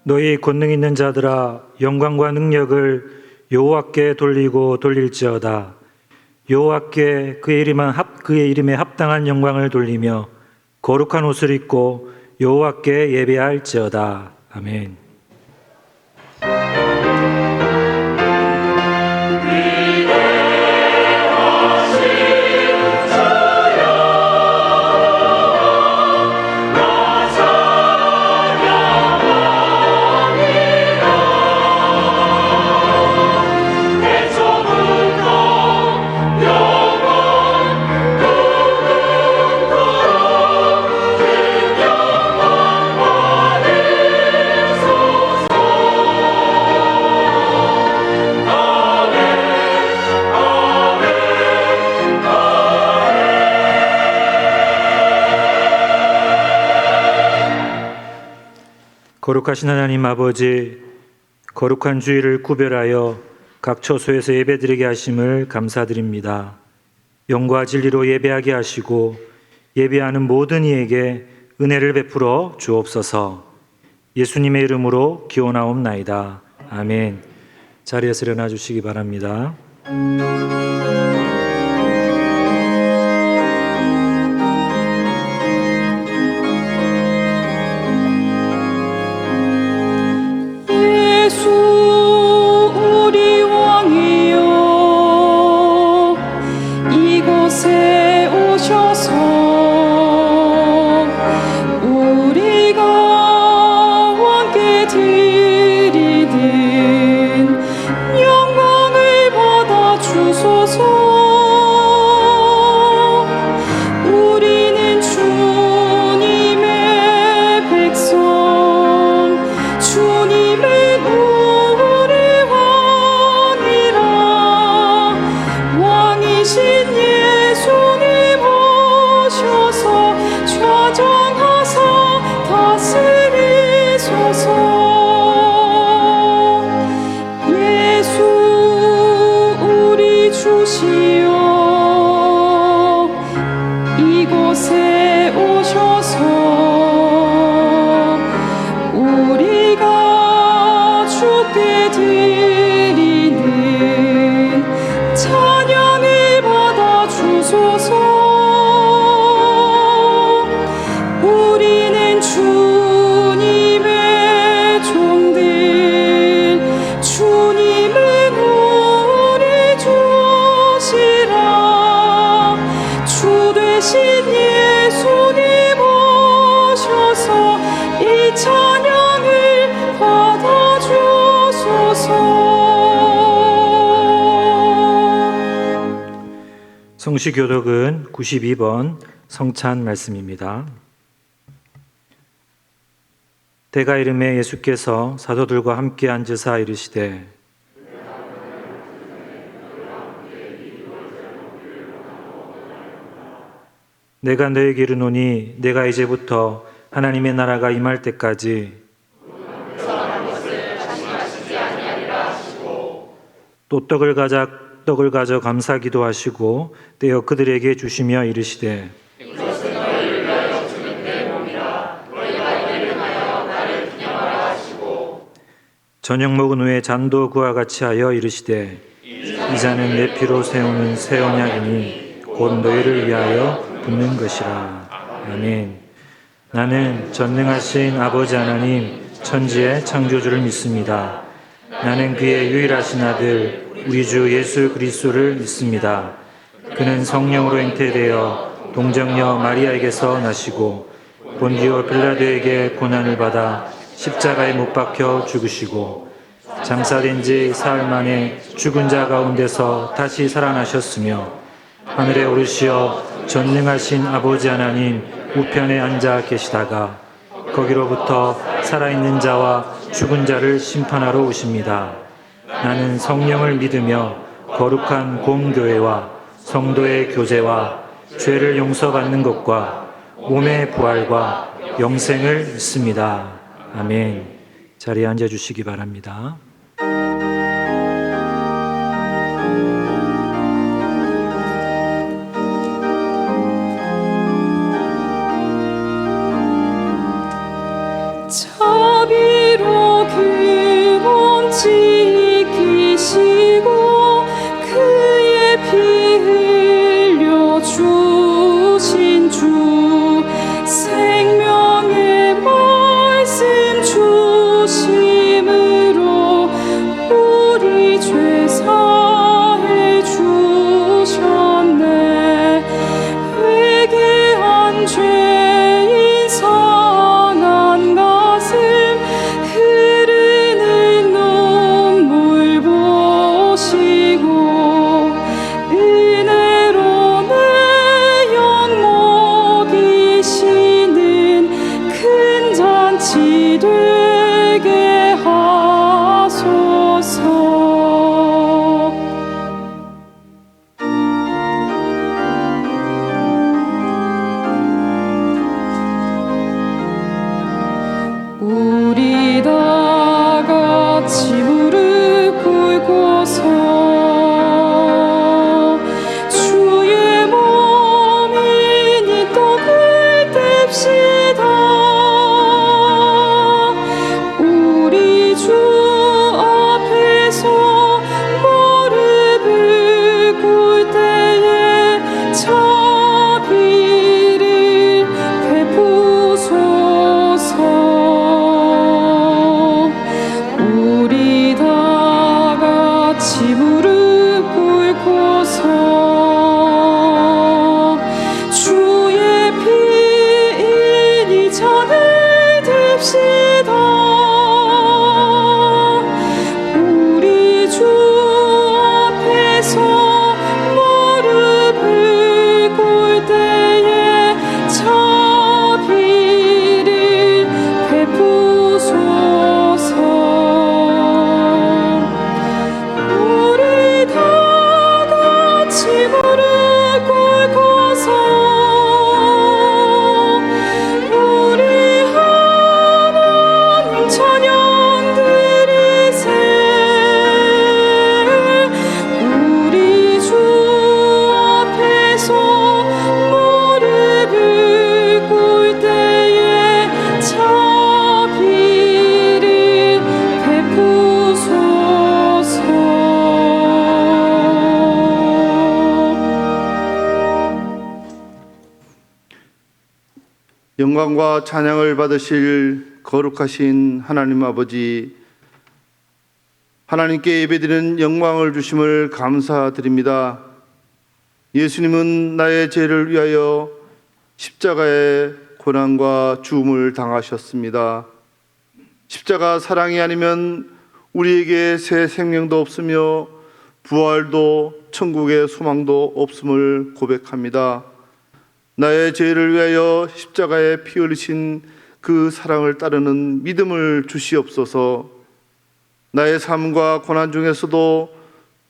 너희 권능 있는 자들아 영광과 능력을 여호와께 돌리고 돌릴지어다. 여호와께 그의 이름에 합당한 영광을 돌리며 거룩한 옷을 입고 여호와께 예배할지어다. 아멘. 거룩하신 하나님 아버지, 거룩한 주일을 구별하여 각 처소에서 예배드리게 하심을 감사드립니다. 영과 진리로 예배하게 하시고 예배하는 모든 이에게 은혜를 베풀어 주옵소서. 예수님의 이름으로 기원하옵나이다. 아멘. 자리에서 일어나 주시기 바랍니다. 성시교독은 92번 성찬 말씀입니다. 대가 이름에 예수께서 사도들과 함께 앉으사 이르시되 내가 너에게 이르노니 내가 이제부터 하나님의 나라가 임할 때까지 또 떡을 가져 감사 기도하시고 떼어 그들에게 주시며 이르시되 이것은 너희를 위하여 주는 내 몸이라. 너희가 이를 행하여 나를 기념하라 하시고 저녁 먹은 후에 잔도 그와 같이 하여 이르시되 이 잔은 내 피로 세우는 새 언약이니 곧 너희를 위하여 붓는 것이라. 아멘. 나는 전능하신 아버지 하나님 천지의 창조주를 믿습니다. 나는 그의 유일하신 아들 우리 주 예수 그리스도를 믿습니다. 그는 성령으로 잉태되어 동정녀 마리아에게서 나시고 본디오 빌라도에게 고난을 받아 십자가에 못 박혀 죽으시고 장사된 지 사흘 만에 죽은 자 가운데서 다시 살아나셨으며 하늘에 오르시어 전능하신 아버지 하나님 우편에 앉아 계시다가 거기로부터 살아있는 자와 죽은 자를 심판하러 오십니다. 나는 성령을 믿으며 거룩한 공교회와 성도의 교제와 죄를 용서받는 것과 몸의 부활과 영생을 믿습니다. 아멘. 자리에 앉아주시기 바랍니다. 자비로 그분 지키시고 그의 피 흘려 주신 주 생명의 말씀 주심으로 우리 죄 사해 주셨네. 회개한 죄인 상한 가슴 흐르는 눈물 보시고 은혜로 내 영 먹이시는 큰 잔치 되게 하소서. 우리 다 같이 무릎 꿇고서 주의 몸인 이 떡을 뗍시다. 우리 주 앞에서 무릎을 꿇을 때에 자비를 베푸소서. 우리 다 같이 무릎 꿇고서 주의 피인 이 잔을 듭시다. 우리 주 앞에서 무릎을 꿇을 때에 자비를 베푸소서. 우리 다 같이 무릎 꿇고서 우리 하나님 찬양 드리세. 우리 주 앞에서 무릎을 꿇을 때에 자비를 베푸소서. 영광과 찬양을 받으실 거룩하신 하나님 아버지, 하나님께 예배드리는 영광을 주심을 감사드립니다. 예수님은 나의 죄를 위하여 십자가의 고난과 죽음을 당하셨습니다. 십자가 사랑이 아니면 우리에게 새 생명도 없으며 부활도 천국의 소망도 없음을 고백합니다. 나의 죄를 위하여 십자가에 피 흘리신 그 사랑을 따르는 믿음을 주시옵소서. 나의 삶과 고난 중에서도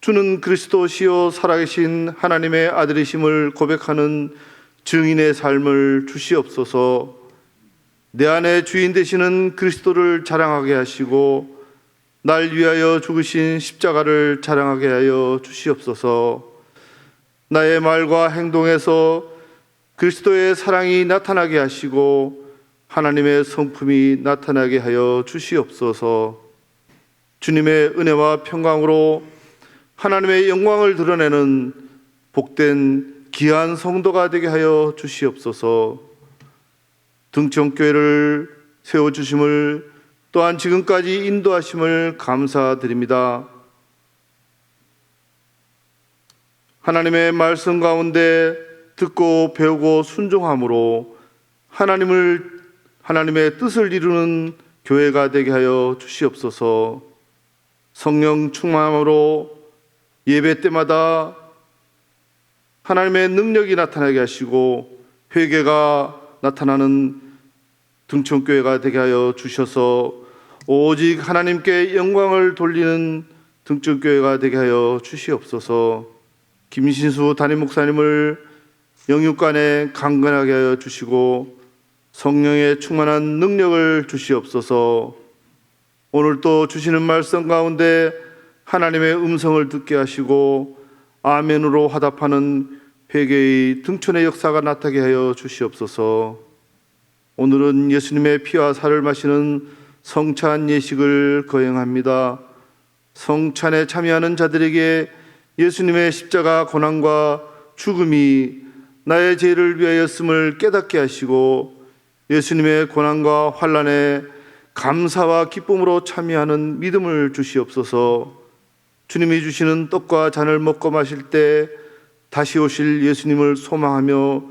주는 그리스도시요 살아계신 하나님의 아들이심을 고백하는 증인의 삶을 주시옵소서. 내 안에 주인 되시는 그리스도를 자랑하게 하시고 날 위하여 죽으신 십자가를 자랑하게 하여 주시옵소서. 나의 말과 행동에서 그리스도의 사랑이 나타나게 하시고 하나님의 성품이 나타나게 하여 주시옵소서. 주님의 은혜와 평강으로 하나님의 영광을 드러내는 복된 귀한 성도가 되게 하여 주시옵소서. 등천교회를 세워주심을 또한 지금까지 인도하심을 감사드립니다. 하나님의 말씀 가운데 듣고 배우고 순종함으로 하나님의 뜻을 이루는 교회가 되게 하여 주시옵소서. 성령 충만함으로 예배 때마다 하나님의 능력이 나타나게 하시고 회개가 나타나는 등천교회가 되게 하여 주셔서 오직 하나님께 영광을 돌리는 등천교회가 되게 하여 주시옵소서. 김신수 담임 목사님을 영육간에 강건하게 하여 주시고 성령의 충만한 능력을 주시옵소서. 오늘 또 주시는 말씀 가운데 하나님의 음성을 듣게 하시고 아멘으로 화답하는 회개의 등촌의 역사가 나타나게 하여 주시옵소서. 오늘은 예수님의 피와 살을 마시는 성찬 예식을 거행합니다. 성찬에 참여하는 자들에게 예수님의 십자가 고난과 죽음이 나의 죄를 위하였음을 깨닫게 하시고 예수님의 고난과 환난에 감사와 기쁨으로 참여하는 믿음을 주시옵소서. 주님이 주시는 떡과 잔을 먹고 마실 때 다시 오실 예수님을 소망하며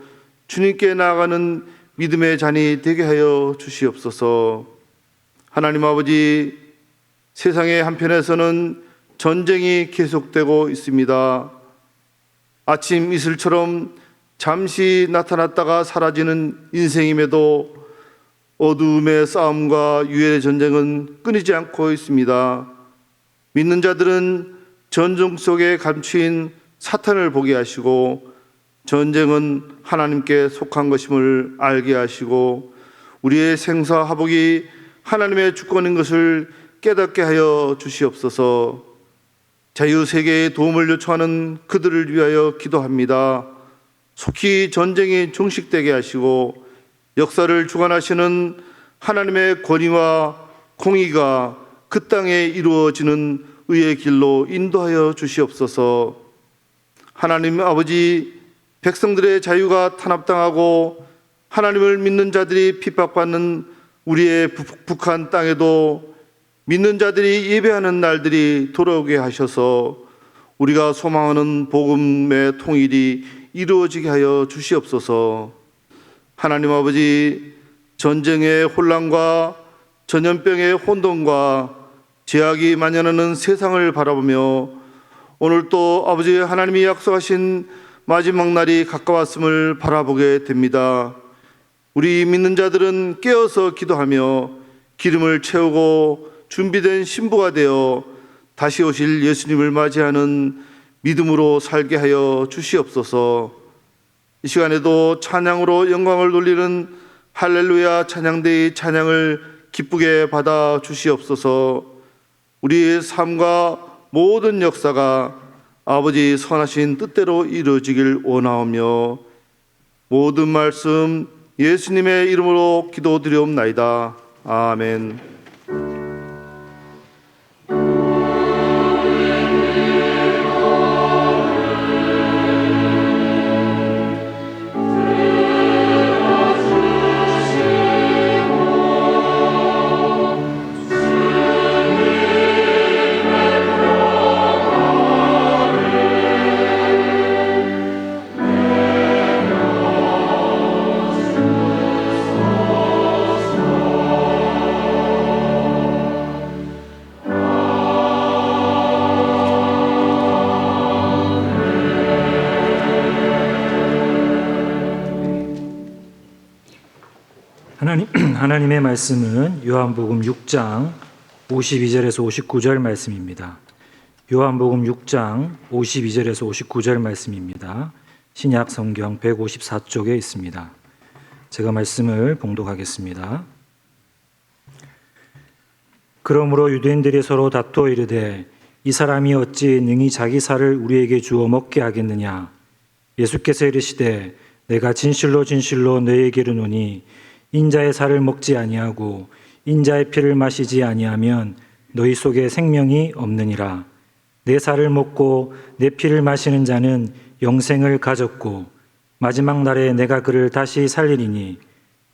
주님께 나아가는 믿음의 잔이 되게 하여 주시옵소서. 하나님 아버지, 세상의 한편에서는 전쟁이 계속되고 있습니다. 아침 이슬처럼 잠시 나타났다가 사라지는 인생임에도 어두움의 싸움과 유혈의 전쟁은 끊이지 않고 있습니다. 믿는 자들은 전쟁 속에 감추인 사탄을 보게 하시고 전쟁은 하나님께 속한 것임을 알게 하시고 우리의 생사화복이 하나님의 주권인 것을 깨닫게 하여 주시옵소서. 자유세계의 도움을 요청하는 그들을 위하여 기도합니다. 속히 전쟁이 종식되게 하시고 역사를 주관하시는 하나님의 권위와 공의가 그 땅에 이루어지는 의의 길로 인도하여 주시옵소서. 하나님 아버지, 백성들의 자유가 탄압당하고 하나님을 믿는 자들이 핍박받는 우리의 북한 땅에도 믿는 자들이 예배하는 날들이 돌아오게 하셔서 우리가 소망하는 복음의 통일이 이루어지게 하여 주시옵소서. 하나님 아버지, 전쟁의 혼란과 전염병의 혼돈과 죄악이 만연하는 세상을 바라보며 오늘 또 아버지 하나님이 약속하신 마지막 날이 가까웠음을 바라보게 됩니다. 우리 믿는 자들은 깨어서 기도하며 기름을 채우고 준비된 신부가 되어 다시 오실 예수님을 맞이하는 믿음으로 살게 하여 주시옵소서. 이 시간에도 찬양으로 영광을 돌리는 할렐루야 찬양대의 찬양을 기쁘게 받아 주시옵소서. 우리의 삶과 모든 역사가 아버지 선하신 뜻대로 이루어지길 원하오며 모든 말씀 예수님의 이름으로 기도드리옵나이다. 아멘. 하나님의 말씀은 요한복음 6장 52절에서 59절 말씀입니다. 요한복음 6장 52절에서 59절 말씀입니다. 신약 성경 154쪽에 있습니다. 제가 말씀을 봉독하겠습니다. 그러므로 유대인들이 서로 다투어 이르되 이 사람이 어찌 능히 자기 살을 우리에게 주어 먹게 하겠느냐. 예수께서 이르시되 내가 진실로 진실로 너희에게 이르노니 인자의 살을 먹지 아니하고 인자의 피를 마시지 아니하면 너희 속에 생명이 없느니라. 내 살을 먹고 내 피를 마시는 자는 영생을 가졌고 마지막 날에 내가 그를 다시 살리리니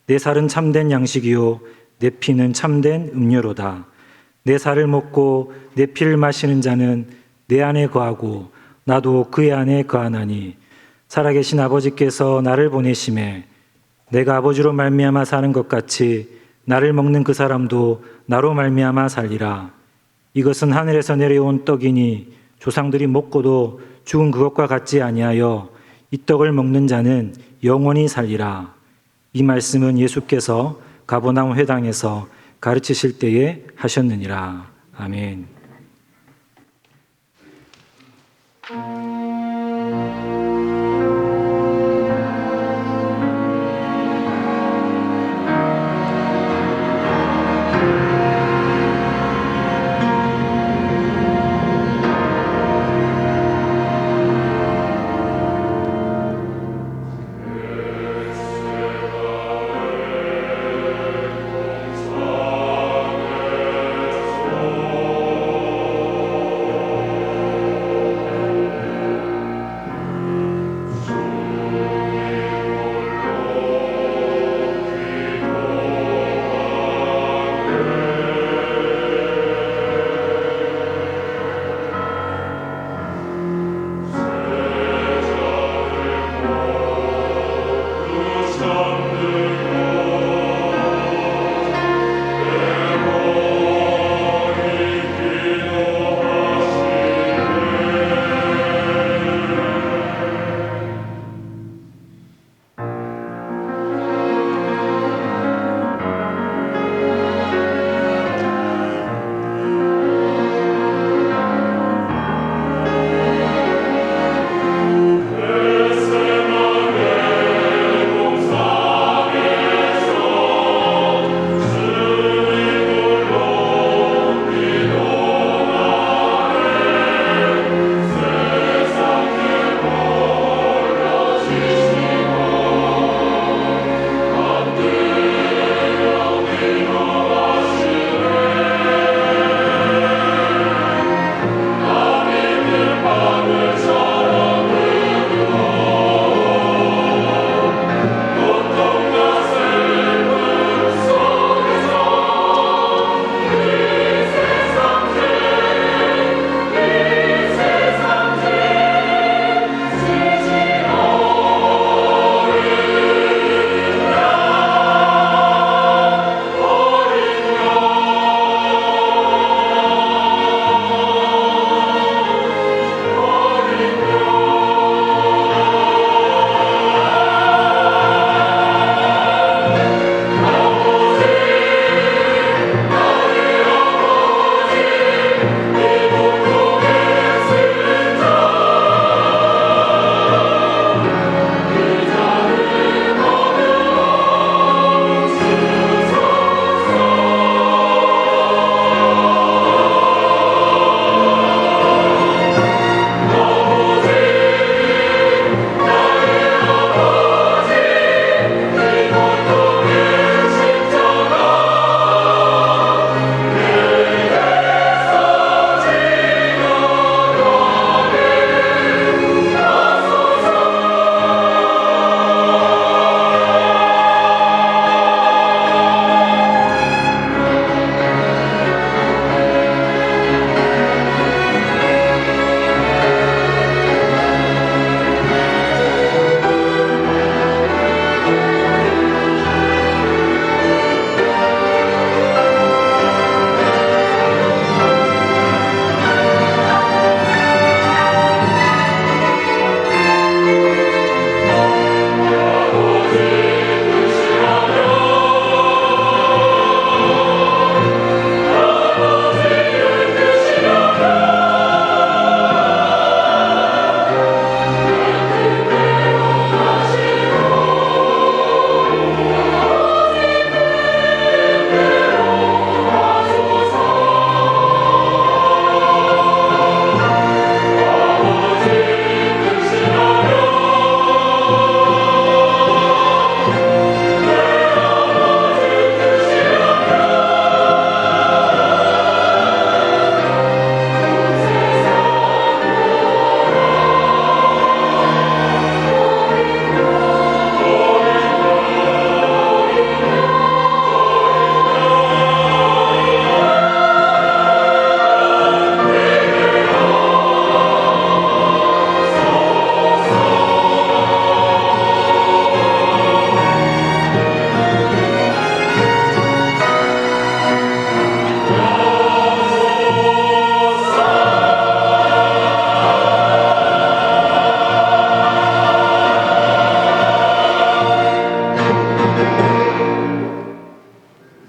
내 살은 참된 양식이요 내 피는 참된 음료로다. 내 살을 먹고 내 피를 마시는 자는 내 안에 거하고 나도 그의 안에 거하나니 살아계신 아버지께서 나를 보내심에 내가 아버지로 말미암아 사는 것 같이 나를 먹는 그 사람도 나로 말미암아 살리라. 이것은 하늘에서 내려온 떡이니 조상들이 먹고도 죽은 그것과 같지 아니하여 이 떡을 먹는 자는 영원히 살리라. 이 말씀은 예수께서 가버나움 회당에서 가르치실 때에 하셨느니라. 아멘.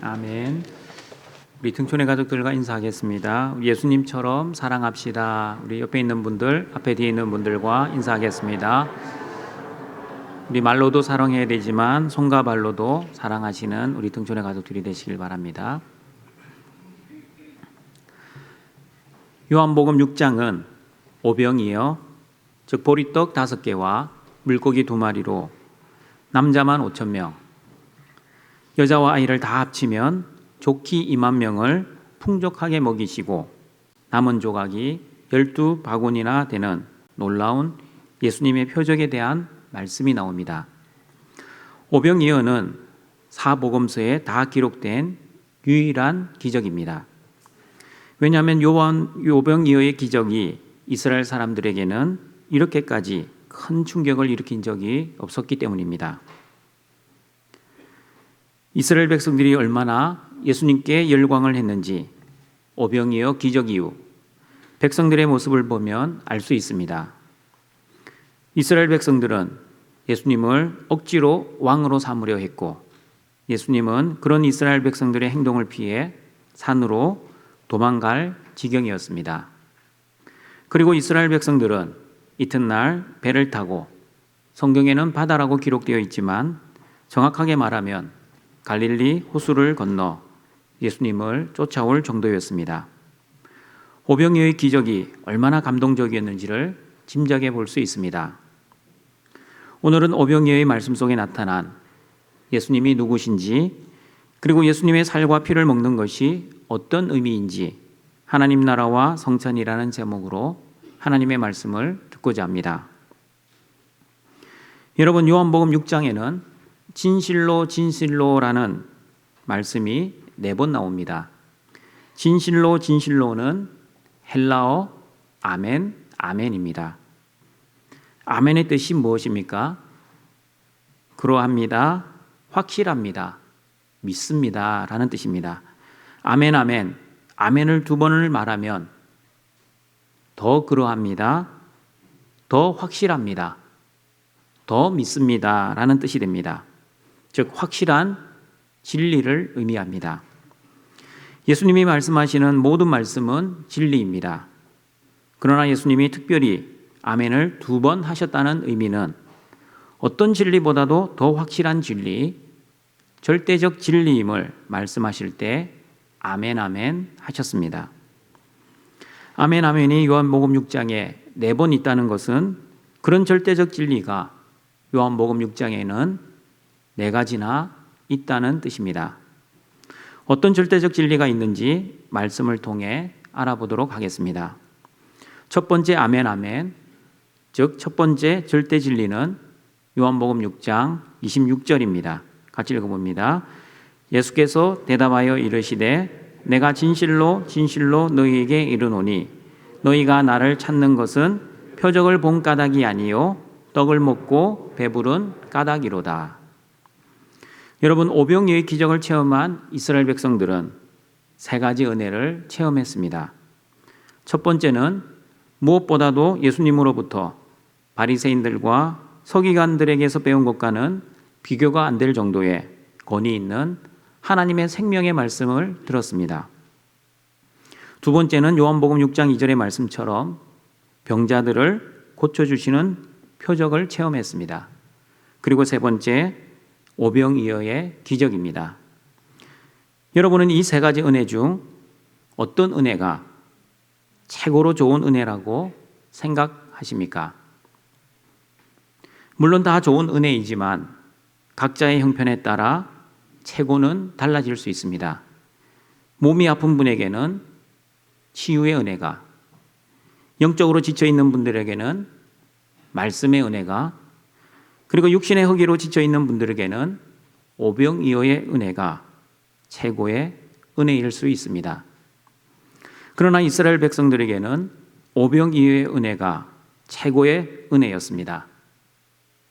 아멘. 우리 등촌의 가족들과 인사하겠습니다. 우리 예수님처럼 사랑합시다. 우리 옆에 있는 분들, 앞에 뒤에 있는 분들과 인사하겠습니다. 우리 말로도 사랑해야 되지만 손과 발로도 사랑하시는 우리 등촌의 가족들이 되시길 바랍니다. 요한복음 6장은 오병이어, 즉 보리떡 5개와 물고기 2마리로 남자만 5,000명, 여자와 아이를 다 합치면 좋기 20,000명을 풍족하게 먹이시고 남은 조각이 12바구니나 되는 놀라운 예수님의 표적에 대한 말씀이 나옵니다. 오병이어는 사복음서에 다 기록된 유일한 기적입니다. 왜냐하면 오병이어의 기적이 이스라엘 사람들에게는 이렇게까지 큰 충격을 일으킨 적이 없었기 때문입니다. 이스라엘 백성들이 얼마나 예수님께 열광을 했는지 오병이어 기적 이후 백성들의 모습을 보면 알 수 있습니다. 이스라엘 백성들은 예수님을 억지로 왕으로 삼으려 했고 예수님은 그런 이스라엘 백성들의 행동을 피해 산으로 도망갈 지경이었습니다. 그리고 이스라엘 백성들은 이튿날 배를 타고, 성경에는 바다라고 기록되어 있지만 정확하게 말하면 갈릴리 호수를 건너 예수님을 쫓아올 정도였습니다. 오병이어의 기적이 얼마나 감동적이었는지를 짐작해 볼 수 있습니다. 오늘은 오병이어의 말씀 속에 나타난 예수님이 누구신지, 그리고 예수님의 살과 피를 먹는 것이 어떤 의미인지 하나님 나라와 성찬이라는 제목으로 하나님의 말씀을 듣고자 합니다. 여러분, 요한복음 6장에는 진실로 진실로라는 말씀이 4번 나옵니다. 진실로 진실로는 헬라어 아멘, 아멘입니다. 아멘의 뜻이 무엇입니까? 그러합니다, 확실합니다, 믿습니다 라는 뜻입니다. 아멘, 아멘, 아멘을 2번을 말하면 더 그러합니다, 더 확실합니다, 더 믿습니다 라는 뜻이 됩니다. 즉 확실한 진리를 의미합니다. 예수님이 말씀하시는 모든 말씀은 진리입니다. 그러나 예수님이 특별히 아멘을 2번 하셨다는 의미는 어떤 진리보다도 더 확실한 진리, 절대적 진리임을 말씀하실 때 아멘 아멘 하셨습니다. 아멘 아멘이 요한복음 6장에 4번 있다는 것은 그런 절대적 진리가 요한복음 6장에는 4가지나 있다는 뜻입니다. 어떤 절대적 진리가 있는지 말씀을 통해 알아보도록 하겠습니다. 첫 번째 아멘 아멘, 즉 첫 번째 절대 진리는 요한복음 6장 26절입니다. 같이 읽어봅니다. 예수께서 대답하여 이르시되 내가 진실로 진실로 너희에게 이르노니 너희가 나를 찾는 것은 표적을 본 까닭이 아니요 떡을 먹고 배부른 까닭이로다. 여러분, 오병이어의 기적을 체험한 이스라엘 백성들은 3가지 은혜를 체험했습니다. 첫 번째는 무엇보다도 예수님으로부터 바리새인들과 서기관들에게서 배운 것과는 비교가 안 될 정도의 권위 있는 하나님의 생명의 말씀을 들었습니다. 두 번째는 요한복음 6장 2절의 말씀처럼 병자들을 고쳐주시는 표적을 체험했습니다. 그리고 세 번째, 오병이어의 기적입니다. 여러분은 이 3가지 은혜 중 어떤 은혜가 최고로 좋은 은혜라고 생각하십니까? 물론 다 좋은 은혜이지만 각자의 형편에 따라 최고는 달라질 수 있습니다. 몸이 아픈 분에게는 치유의 은혜가, 영적으로 지쳐있는 분들에게는 말씀의 은혜가, 그리고 육신의 허기로 지쳐있는 분들에게는 오병이어의 은혜가 최고의 은혜일 수 있습니다. 그러나 이스라엘 백성들에게는 오병이어의 은혜가 최고의 은혜였습니다.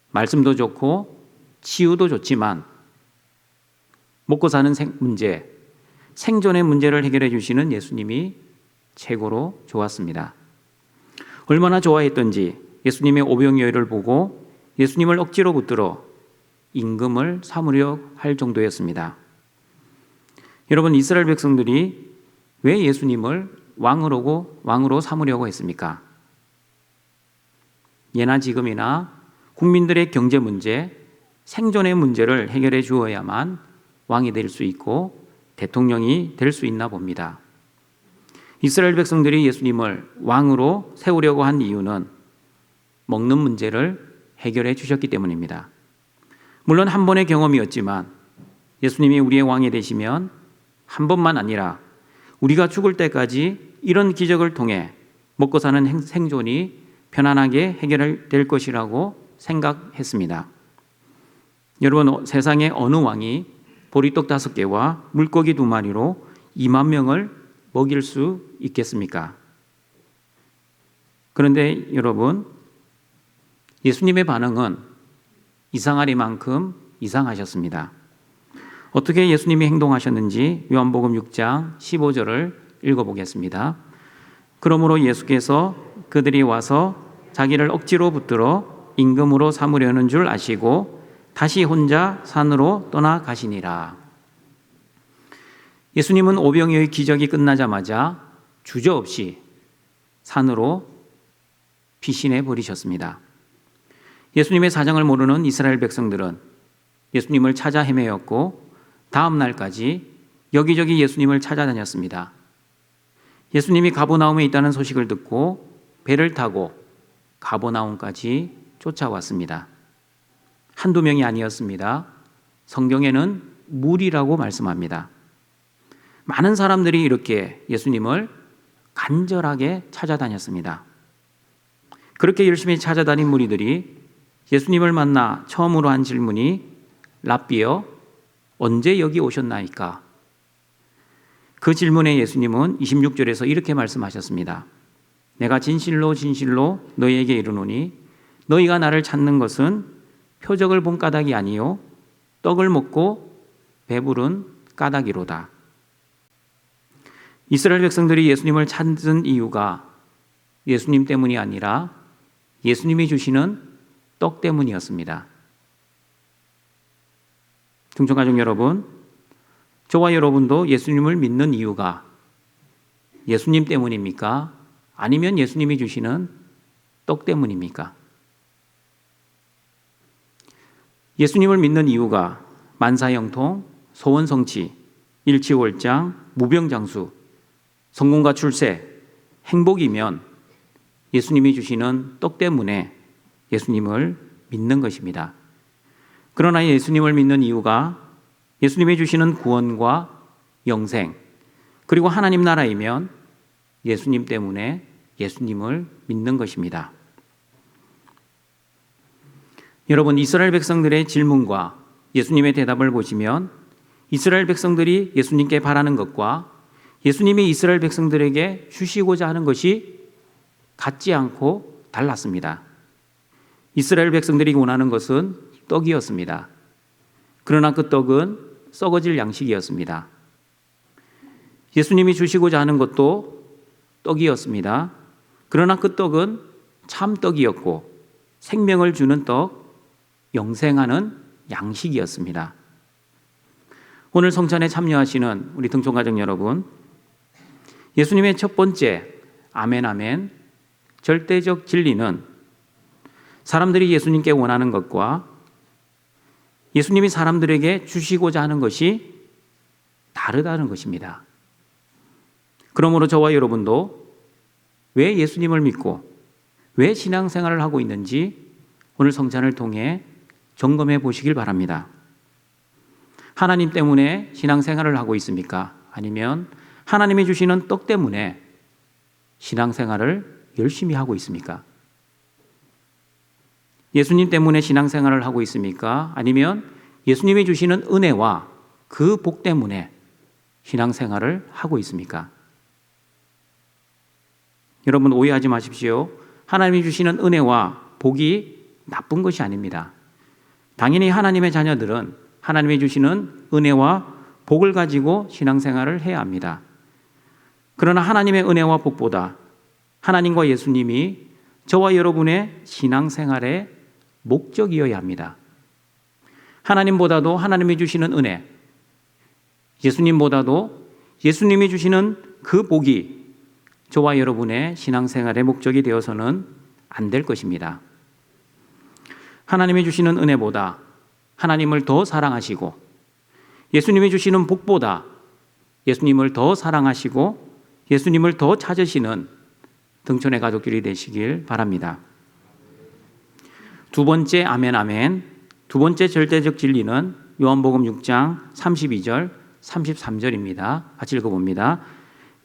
말씀도 좋고 치유도 좋지만 먹고 사는 문제, 생존의 문제를 해결해 주시는 예수님이 최고로 좋았습니다. 얼마나 좋아했던지 예수님의 오병이어를 보고 예수님을 억지로 붙들어 임금을 삼으려 할 정도였습니다. 여러분, 이스라엘 백성들이 왜 예수님을 왕으로 삼으려고 했습니까? 예나 지금이나 국민들의 경제 문제, 생존의 문제를 해결해 주어야만 왕이 될 수 있고 대통령이 될 수 있나 봅니다. 이스라엘 백성들이 예수님을 왕으로 세우려고 한 이유는 먹는 문제를 해결해 주셨기 때문입니다. 물론 한 번의 경험이었지만 예수님이 우리의 왕이 되시면 한 번만 아니라 우리가 죽을 때까지 이런 기적을 통해 먹고 사는 생존이 편안하게 해결될 것이라고 생각했습니다. 여러분, 세상의 어느 왕이 보리떡 5개와 물고기 2마리로 2만 명을 먹일 수 있겠습니까? 그런데 여러분, 예수님의 반응은 이상하리만큼 이상하셨습니다. 어떻게 예수님이 행동하셨는지 요한복음 6장 15절을 읽어보겠습니다. 그러므로 예수께서 그들이 와서 자기를 억지로 붙들어 임금으로 삼으려는 줄 아시고 다시 혼자 산으로 떠나가시니라. 예수님은 오병이어의 기적이 끝나자마자 주저없이 산으로 피신해 버리셨습니다. 예수님의 사정을 모르는 이스라엘 백성들은 예수님을 찾아 헤매었고 다음 날까지 여기저기 예수님을 찾아다녔습니다. 예수님이 가버나움에 있다는 소식을 듣고 배를 타고 가버나움까지 쫓아왔습니다. 한두 명이 아니었습니다. 성경에는 무리라고 말씀합니다. 많은 사람들이 이렇게 예수님을 간절하게 찾아다녔습니다. 그렇게 열심히 찾아다닌 무리들이 예수님을 만나 처음으로 한 질문이 랍비여, 언제 여기 오셨나이까? 그 질문에 예수님은 26절에서 이렇게 말씀하셨습니다. 내가 진실로 진실로 너희에게 이르노니 너희가 나를 찾는 것은 표적을 본 까닭이 아니요 떡을 먹고 배부른 까닭이로다. 이스라엘 백성들이 예수님을 찾은 이유가 예수님 때문이 아니라 예수님이 주시는 떡 때문이었습니다. 등촌가족 여러분, 저와 여러분도 예수님을 믿는 이유가 예수님 때문입니까? 아니면 예수님이 주시는 떡 때문입니까? 예수님을 믿는 이유가 만사형통, 소원성취, 일취월장, 무병장수, 성공과 출세, 행복이면 예수님이 주시는 떡 때문에 예수님을 믿는 것입니다. 그러나 예수님을 믿는 이유가 예수님이 주시는 구원과 영생, 그리고 하나님 나라이면 예수님 때문에 예수님을 믿는 것입니다. 여러분, 이스라엘 백성들의 질문과 예수님의 대답을 보시면 이스라엘 백성들이 예수님께 바라는 것과 예수님이 이스라엘 백성들에게 주시고자 하는 것이 같지 않고 달랐습니다. 이스라엘 백성들이 원하는 것은 떡이었습니다. 그러나 그 떡은 썩어질 양식이었습니다. 예수님이 주시고자 하는 것도 떡이었습니다. 그러나 그 떡은 참떡이었고 생명을 주는 떡, 영생하는 양식이었습니다. 오늘 성찬에 참여하시는 우리 등촌가족 여러분, 예수님의 첫 번째 아멘 아멘 절대적 진리는 사람들이 예수님께 원하는 것과 예수님이 사람들에게 주시고자 하는 것이 다르다는 것입니다. 그러므로 저와 여러분도 왜 예수님을 믿고 왜 신앙생활을 하고 있는지 오늘 성찬을 통해 점검해 보시길 바랍니다. 하나님 때문에 신앙생활을 하고 있습니까? 아니면 하나님이 주시는 떡 때문에 신앙생활을 열심히 하고 있습니까? 예수님 때문에 신앙생활을 하고 있습니까? 아니면 예수님이 주시는 은혜와 그 복 때문에 신앙생활을 하고 있습니까? 여러분, 오해하지 마십시오. 하나님이 주시는 은혜와 복이 나쁜 것이 아닙니다. 당연히 하나님의 자녀들은 하나님이 주시는 은혜와 복을 가지고 신앙생활을 해야 합니다. 그러나 하나님의 은혜와 복보다 하나님과 예수님이 저와 여러분의 신앙생활의 목적이어야 합니다. 하나님보다도 하나님이 주시는 은혜, 예수님보다도 예수님이 주시는 그 복이 저와 여러분의 신앙생활의 목적이 되어서는 안 될 것입니다. 하나님이 주시는 은혜보다 하나님을 더 사랑하시고 예수님이 주시는 복보다 예수님을 더 사랑하시고 예수님을 더 찾으시는 등촌의 가족들이 되시길 바랍니다. 두 번째 아멘 아멘, 두 번째 절대적 진리는 요한복음 6장 32절 33절입니다. 같이 읽어봅니다.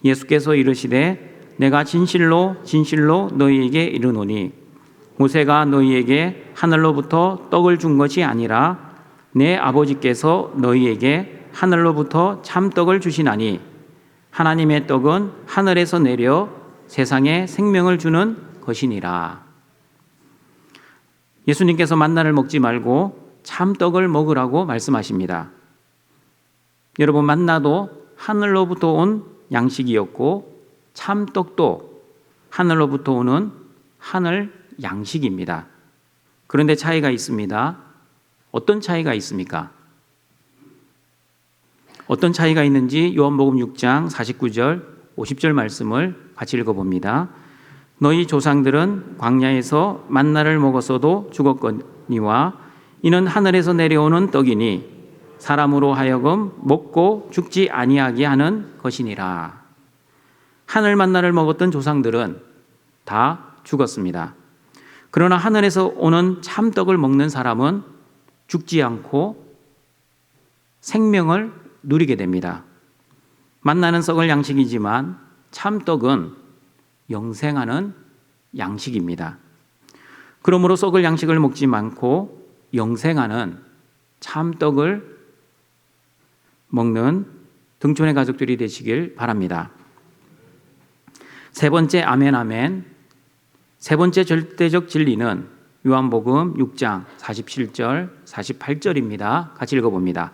예수께서 이르시되 내가 진실로 진실로 너희에게 이르노니 모세가 너희에게 하늘로부터 떡을 준 것이 아니라 내 아버지께서 너희에게 하늘로부터 참떡을 주시나니 하나님의 떡은 하늘에서 내려 세상에 생명을 주는 것이니라. 예수님께서 만나를 먹지 말고 참떡을 먹으라고 말씀하십니다. 여러분, 만나도 하늘로부터 온 양식이었고 참떡도 하늘로부터 오는 하늘 양식입니다. 그런데 차이가 있습니다. 어떤 차이가 있습니까? 어떤 차이가 있는지 요한복음 6장 49절 50절 말씀을 같이 읽어봅니다. 너희 조상들은 광야에서 만나를 먹었어도 죽었거니와 이는 하늘에서 내려오는 떡이니 사람으로 하여금 먹고 죽지 아니하게 하는 것이니라. 하늘 만나를 먹었던 조상들은 다 죽었습니다. 그러나 하늘에서 오는 참떡을 먹는 사람은 죽지 않고 생명을 누리게 됩니다. 만나는 썩을 양식이지만 참떡은 영생하는 양식입니다. 그러므로 썩을 양식을 먹지 않고 영생하는 참떡을 먹는 등촌의 가족들이 되시길 바랍니다. 세 번째 아멘 아멘, 세 번째 절대적 진리는 요한복음 6장 47절 48절입니다. 같이 읽어봅니다.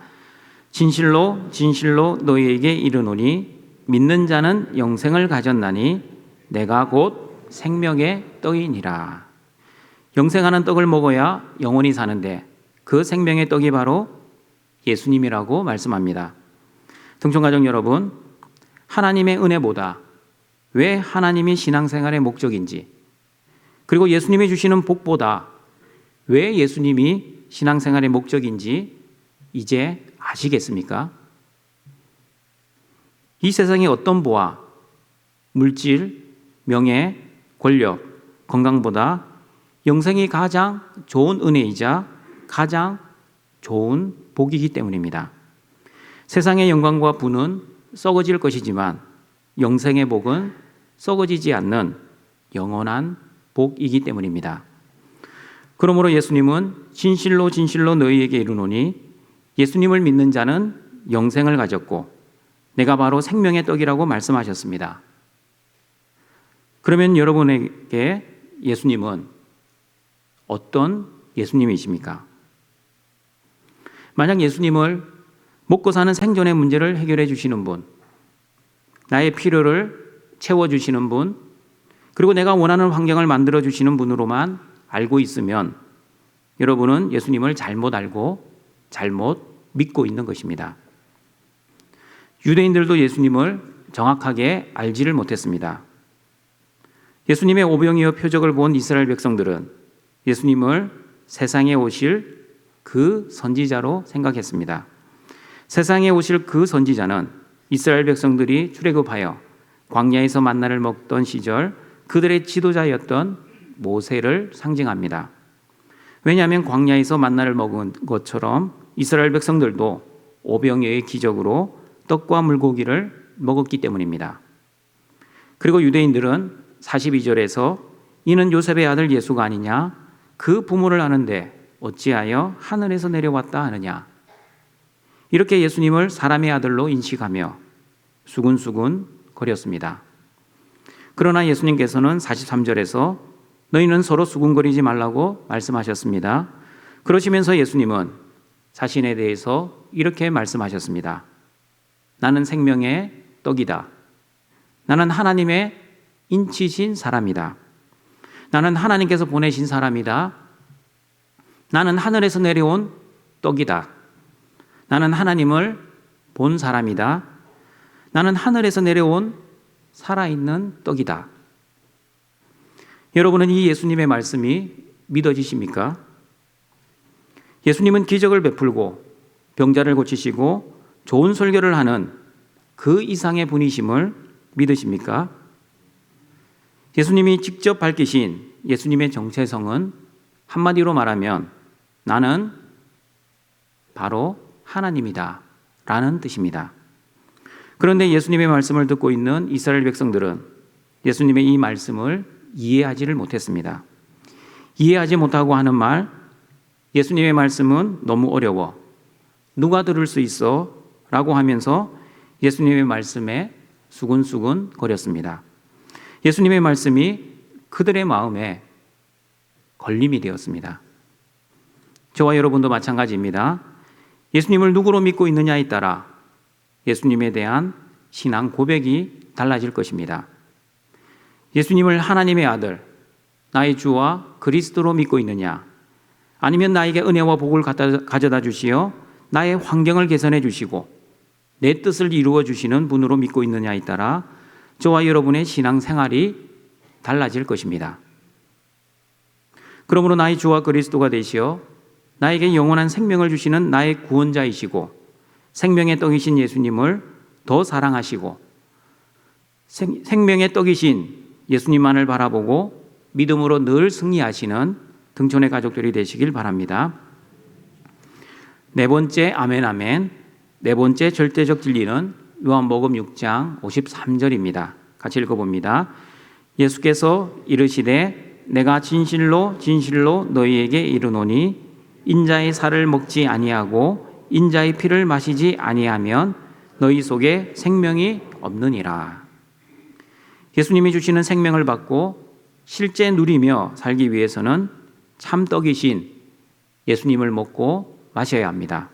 진실로 진실로 너희에게 이르노니 믿는 자는 영생을 가졌나니 내가 곧 생명의 떡이니라. 영생하는 떡을 먹어야 영원히 사는데 그 생명의 떡이 바로 예수님이라고 말씀합니다. 등촌가족 여러분, 하나님의 은혜보다 왜 하나님이 신앙생활의 목적인지, 그리고 예수님이 주시는 복보다 왜 예수님이 신앙생활의 목적인지 이제 아시겠습니까? 이 세상의 어떤 보아, 물질, 명예, 권력, 건강보다 영생이 가장 좋은 은혜이자 가장 좋은 복이기 때문입니다. 세상의 영광과 부는 썩어질 것이지만 영생의 복은 썩어지지 않는 영원한 복이기 때문입니다. 그러므로 예수님은 진실로 진실로 너희에게 이르노니 예수님을 믿는 자는 영생을 가졌고 내가 바로 생명의 떡이라고 말씀하셨습니다. 그러면 여러분에게 예수님은 어떤 예수님이십니까? 만약 예수님을 먹고 사는 생존의 문제를 해결해 주시는 분, 나의 필요를 채워주시는 분, 그리고 내가 원하는 환경을 만들어 주시는 분으로만 알고 있으면 여러분은 예수님을 잘못 알고 잘못 믿고 있는 것입니다. 유대인들도 예수님을 정확하게 알지를 못했습니다. 예수님의 오병이어 표적을 본 이스라엘 백성들은 예수님을 세상에 오실 그 선지자로 생각했습니다. 세상에 오실 그 선지자는 이스라엘 백성들이 출애굽하여 광야에서 만나를 먹던 시절 그들의 지도자였던 모세를 상징합니다. 왜냐하면 광야에서 만나를 먹은 것처럼 이스라엘 백성들도 오병이어의 기적으로 떡과 물고기를 먹었기 때문입니다. 그리고 유대인들은 42절에서 이는 요셉의 아들 예수가 아니냐, 그 부모를 아는데 어찌하여 하늘에서 내려왔다 하느냐, 이렇게 예수님을 사람의 아들로 인식하며 수군수군 거렸습니다. 그러나 예수님께서는 43절에서 너희는 서로 수군거리지 말라고 말씀하셨습니다. 그러시면서 예수님은 자신에 대해서 이렇게 말씀하셨습니다. 나는 생명의 떡이다. 나는 하나님의 인치신 사람이다. 나는 하나님께서 보내신 사람이다. 나는 하늘에서 내려온 떡이다. 나는 하나님을 본 사람이다. 나는 하늘에서 내려온 살아있는 떡이다. 여러분은 이 예수님의 말씀이 믿어지십니까? 예수님은 기적을 베풀고 병자를 고치시고 좋은 설교를 하는 그 이상의 분이심을 믿으십니까? 예수님이 직접 밝히신 예수님의 정체성은 한마디로 말하면 나는 바로 하나님이다 라는 뜻입니다. 그런데 예수님의 말씀을 듣고 있는 이스라엘 백성들은 예수님의 이 말씀을 이해하지를 못했습니다. 이해하지 못하고 하는 말, 예수님의 말씀은 너무 어려워. 누가 들을 수 있어? 라고 하면서 예수님의 말씀에 수근수근 거렸습니다. 예수님의 말씀이 그들의 마음에 걸림이 되었습니다. 저와 여러분도 마찬가지입니다. 예수님을 누구로 믿고 있느냐에 따라 예수님에 대한 신앙 고백이 달라질 것입니다. 예수님을 하나님의 아들, 나의 주와 그리스도로 믿고 있느냐, 아니면 나에게 은혜와 복을 가져다 주시어 나의 환경을 개선해 주시고 내 뜻을 이루어 주시는 분으로 믿고 있느냐에 따라 저와 여러분의 신앙 생활이 달라질 것입니다. 그러므로 나의 주와 그리스도가 되시어 나에게 영원한 생명을 주시는 나의 구원자이시고 생명의 떡이신 예수님을 더 사랑하시고 생명의 떡이신 예수님만을 바라보고 믿음으로 늘 승리하시는 등촌의 가족들이 되시길 바랍니다. 네 번째 아멘 아멘, 네 번째 절대적 진리는 요한복음 6장 53절입니다. 같이 읽어봅니다. 예수께서 이르시되 내가 진실로 진실로 너희에게 이르노니 인자의 살을 먹지 아니하고 인자의 피를 마시지 아니하면 너희 속에 생명이 없느니라. 예수님이 주시는 생명을 받고 실제 누리며 살기 위해서는 참떡이신 예수님을 먹고 마셔야 합니다.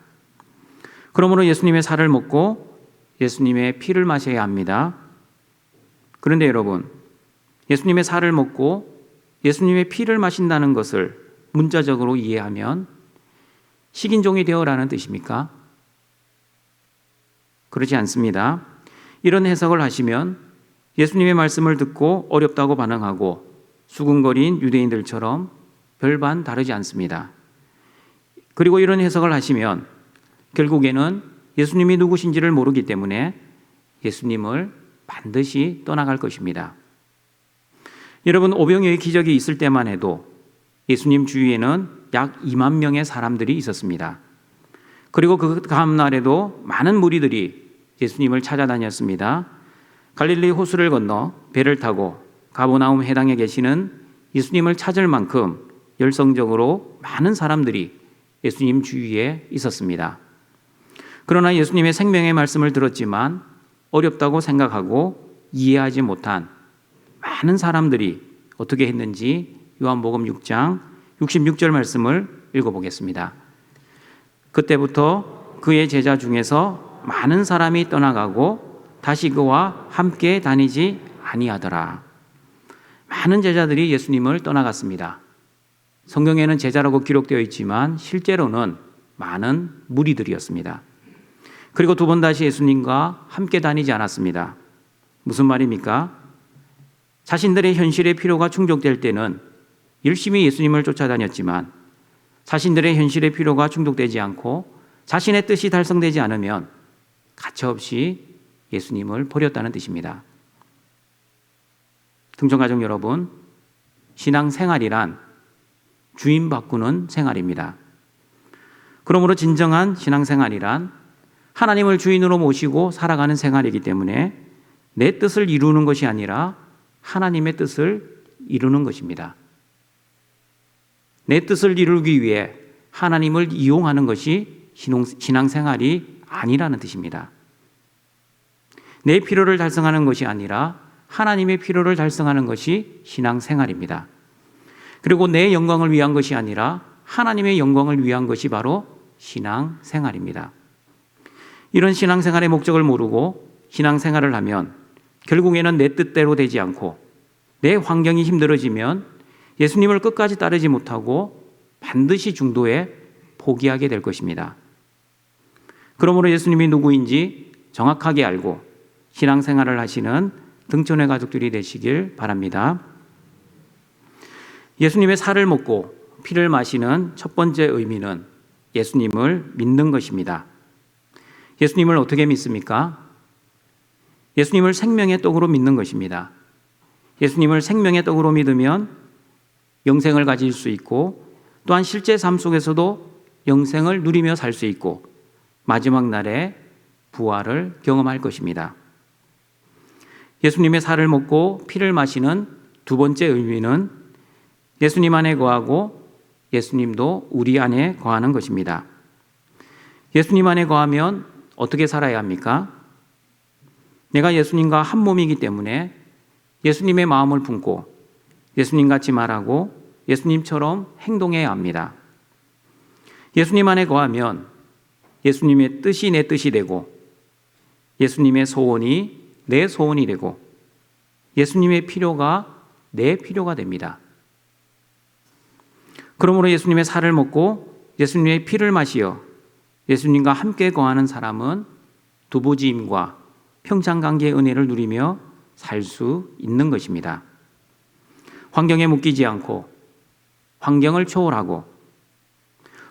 그러므로 예수님의 살을 먹고 예수님의 피를 마셔야 합니다. 그런데 여러분, 예수님의 살을 먹고 예수님의 피를 마신다는 것을 문자적으로 이해하면 식인종이 되어라는 뜻입니까? 그렇지 않습니다. 이런 해석을 하시면 예수님의 말씀을 듣고 어렵다고 반응하고 수군거린 유대인들처럼 별반 다르지 않습니다. 그리고 이런 해석을 하시면 결국에는 예수님이 누구신지를 모르기 때문에 예수님을 반드시 떠나갈 것입니다. 여러분, 오병이어의 기적이 있을 때만 해도 예수님 주위에는 약 2만 명의 사람들이 있었습니다. 그리고 그 다음 날에도 많은 무리들이 예수님을 찾아다녔습니다. 갈릴리 호수를 건너 배를 타고 가버나움 해당에 계시는 예수님을 찾을 만큼 열성적으로 많은 사람들이 예수님 주위에 있었습니다. 그러나 예수님의 생명의 말씀을 들었지만 어렵다고 생각하고 이해하지 못한 많은 사람들이 어떻게 했는지 요한복음 6장 66절 말씀을 읽어보겠습니다. 그때부터 그의 제자 중에서 많은 사람이 떠나가고 다시 그와 함께 다니지 아니하더라. 많은 제자들이 예수님을 떠나갔습니다. 성경에는 제자라고 기록되어 있지만 실제로는 많은 무리들이었습니다. 그리고 두 번 다시 예수님과 함께 다니지 않았습니다. 무슨 말입니까? 자신들의 현실의 필요가 충족될 때는 열심히 예수님을 쫓아다녔지만 자신들의 현실의 필요가 충족되지 않고 자신의 뜻이 달성되지 않으면 가차없이 예수님을 버렸다는 뜻입니다. 등촌가족 여러분, 신앙생활이란 주인 바꾸는 생활입니다. 그러므로 진정한 신앙생활이란 하나님을 주인으로 모시고 살아가는 생활이기 때문에 내 뜻을 이루는 것이 아니라 하나님의 뜻을 이루는 것입니다. 내 뜻을 이루기 위해 하나님을 이용하는 것이 신앙생활이 아니라는 뜻입니다. 내 필요를 달성하는 것이 아니라 하나님의 필요를 달성하는 것이 신앙생활입니다. 그리고 내 영광을 위한 것이 아니라 하나님의 영광을 위한 것이 바로 신앙생활입니다. 이런 신앙생활의 목적을 모르고 신앙생활을 하면 결국에는 내 뜻대로 되지 않고 내 환경이 힘들어지면 예수님을 끝까지 따르지 못하고 반드시 중도에 포기하게 될 것입니다. 그러므로 예수님이 누구인지 정확하게 알고 신앙생활을 하시는 등촌의 가족들이 되시길 바랍니다. 예수님의 살을 먹고 피를 마시는 첫 번째 의미는 예수님을 믿는 것입니다. 예수님을 어떻게 믿습니까? 예수님을 생명의 떡으로 믿는 것입니다. 예수님을 생명의 떡으로 믿으면 영생을 가질 수 있고 또한 실제 삶 속에서도 영생을 누리며 살 수 있고 마지막 날에 부활을 경험할 것입니다. 예수님의 살을 먹고 피를 마시는 두 번째 의미는 예수님 안에 거하고 예수님도 우리 안에 거하는 것입니다. 예수님 안에 거하면 어떻게 살아야 합니까? 내가 예수님과 한 몸이기 때문에 예수님의 마음을 품고 예수님같이 말하고 예수님처럼 행동해야 합니다. 예수님 안에 거하면 예수님의 뜻이 내 뜻이 되고 예수님의 소원이 내 소원이 되고 예수님의 필요가 내 필요가 됩니다. 그러므로 예수님의 살을 먹고 예수님의 피를 마시어 예수님과 함께 거하는 사람은 두부지임과 평창관계의 은혜를 누리며 살 수 있는 것입니다. 환경에 묶이지 않고 환경을 초월하고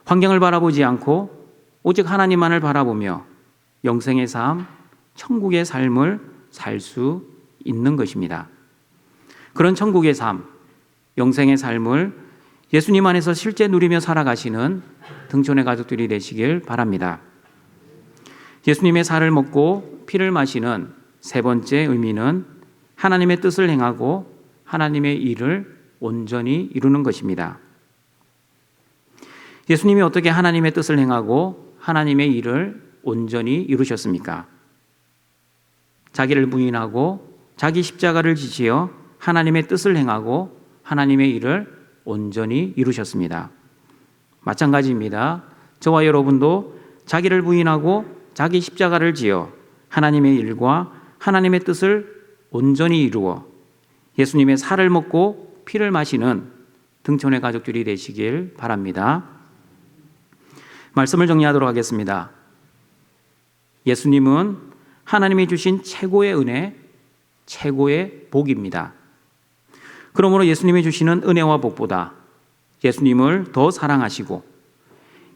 환경을 바라보지 않고 오직 하나님만을 바라보며 영생의 삶, 천국의 삶을 살 수 있는 것입니다. 그런 천국의 삶, 영생의 삶을 예수님 안에서 실제 누리며 살아가시는 등촌의 가족들이 되시길 바랍니다. 예수님의 살을 먹고 피를 마시는 세 번째 의미는 하나님의 뜻을 행하고 하나님의 일을 온전히 이루는 것입니다. 예수님이 어떻게 하나님의 뜻을 행하고 하나님의 일을 온전히 이루셨습니까? 자기를 부인하고 자기 십자가를 지시어 하나님의 뜻을 행하고 하나님의 일을 온전히 이루셨습니다. 마찬가지입니다. 저와 여러분도 자기를 부인하고 자기 십자가를 지어 하나님의 일과 하나님의 뜻을 온전히 이루어 예수님의 살을 먹고 피를 마시는 등촌의 가족들이 되시길 바랍니다. 말씀을 정리하도록 하겠습니다. 예수님은 하나님이 주신 최고의 은혜, 최고의 복입니다. 그러므로 예수님이 주시는 은혜와 복보다 예수님을 더 사랑하시고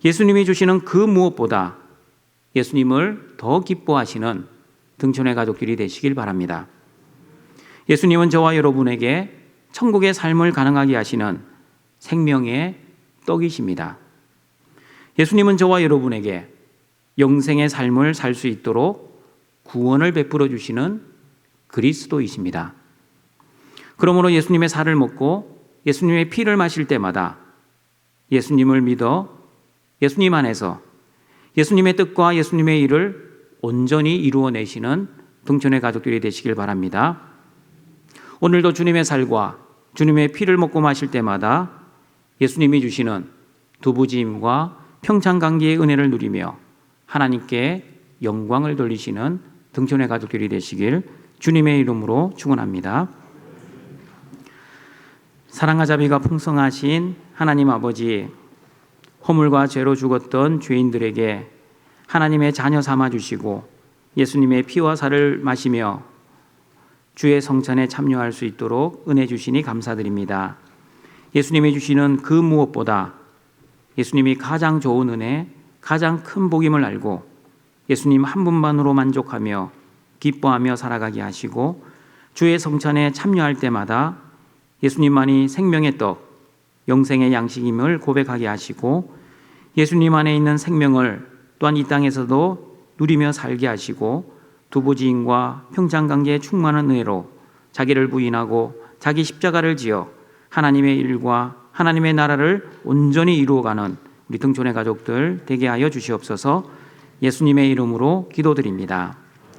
예수님이 주시는 그 무엇보다 예수님을 더 기뻐하시는 등촌의 가족들이 되시길 바랍니다. 예수님은 저와 여러분에게 천국의 삶을 가능하게 하시는 생명의 떡이십니다. 예수님은 저와 여러분에게 영생의 삶을 살 수 있도록 구원을 베풀어 주시는 그리스도이십니다. 그러므로 예수님의 살을 먹고 예수님의 피를 마실 때마다 예수님을 믿어 예수님 안에서 예수님의 뜻과 예수님의 일을 온전히 이루어내시는 등촌의 가족들이 되시길 바랍니다. 오늘도 주님의 살과 주님의 피를 먹고 마실 때마다 예수님이 주시는 두부지임과 평창관계의 은혜를 누리며 하나님께 영광을 돌리시는 등촌의 가족들이 되시길 주님의 이름으로 축원합니다. 사랑과 자비가 풍성하신 하나님 아버지, 허물과 죄로 죽었던 죄인들에게 하나님의 자녀 삼아 주시고 예수님의 피와 살을 마시며 주의 성찬에 참여할 수 있도록 은혜 주시니 감사드립니다. 예수님이 주시는 그 무엇보다 예수님이 가장 좋은 은혜, 가장 큰 복임을 알고 예수님 한 분만으로 만족하며 기뻐하며 살아가게 하시고 주의 성찬에 참여할 때마다 예수님만이 생명의 떡, 영생의 양식임을 고백하게 하시고 예수님 안에 있는 생명을 또한 이 땅에서도 누리며 살게 하시고 두부지인과 평창관계에 충만한 은혜로 자기를 부인하고 자기 십자가를 지어 하나님의 일과 하나님의 나라를 온전히 이루어가는 우리 등촌의 가족들 되게 하여 주시옵소서. 예수님의 이름으로 기도드립니다.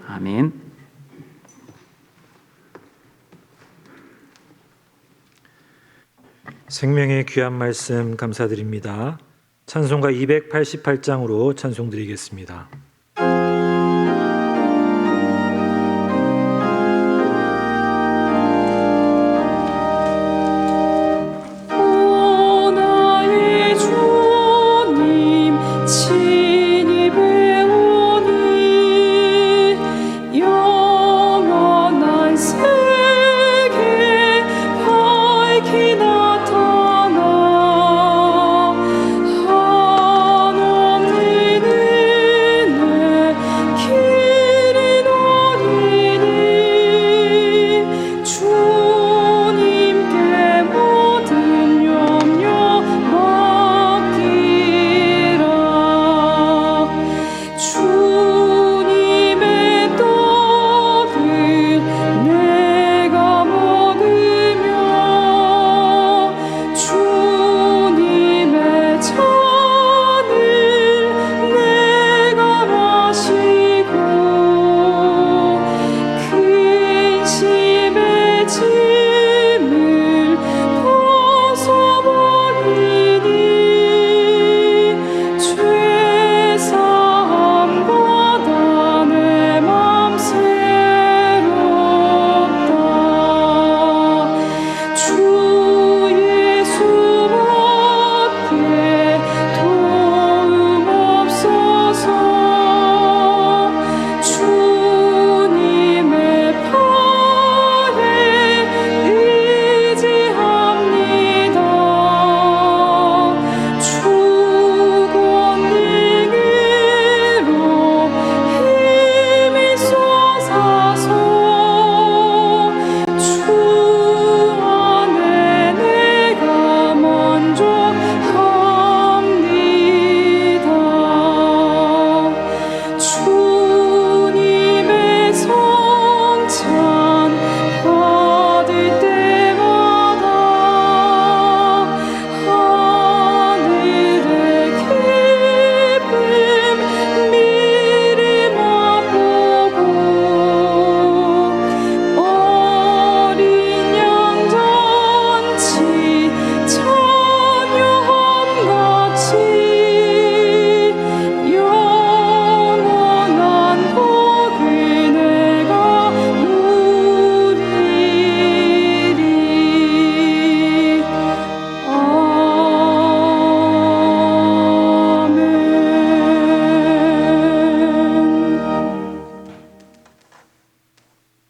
아멘. 생명의 귀한 말씀 감사드립니다. 찬송가 288장으로 찬송드리겠습니다. 오 나의 주님 친히 배워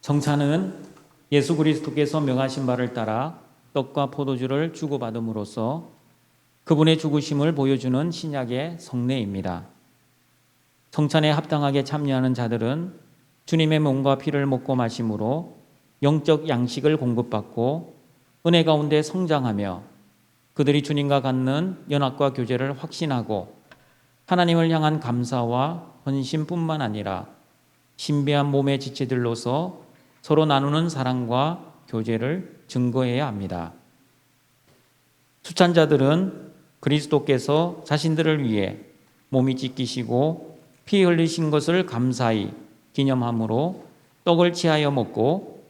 성찬은 예수 그리스도께서 명하신 바를 따라 떡과 포도주를 주고받음으로써 그분의 죽으심을 보여주는 신약의 성례입니다. 성찬에 합당하게 참여하는 자들은 주님의 몸과 피를 먹고 마심으로 영적 양식을 공급받고 은혜 가운데 성장하며 그들이 주님과 갖는 연합과 교제를 확신하고 하나님을 향한 감사와 헌신뿐만 아니라 신비한 몸의 지체들로서 서로 나누는 사랑과 교제를 증거해야 합니다. 수찬자들은 그리스도께서 자신들을 위해 몸이 찢기시고 피 흘리신 것을 감사히 기념함으로 떡을 취하여 먹고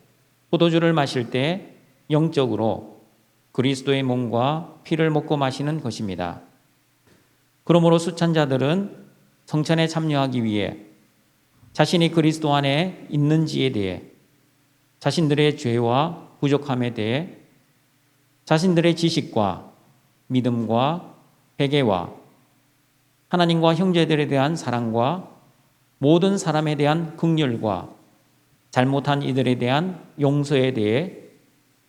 포도주를 마실 때 영적으로 그리스도의 몸과 피를 먹고 마시는 것입니다. 그러므로 수찬자들은 성찬에 참여하기 위해 자신이 그리스도 안에 있는지에 대해, 자신들의 죄와 부족함에 대해, 자신들의 지식과 믿음과 회개와 하나님과 형제들에 대한 사랑과 모든 사람에 대한 긍휼과 잘못한 이들에 대한 용서에 대해,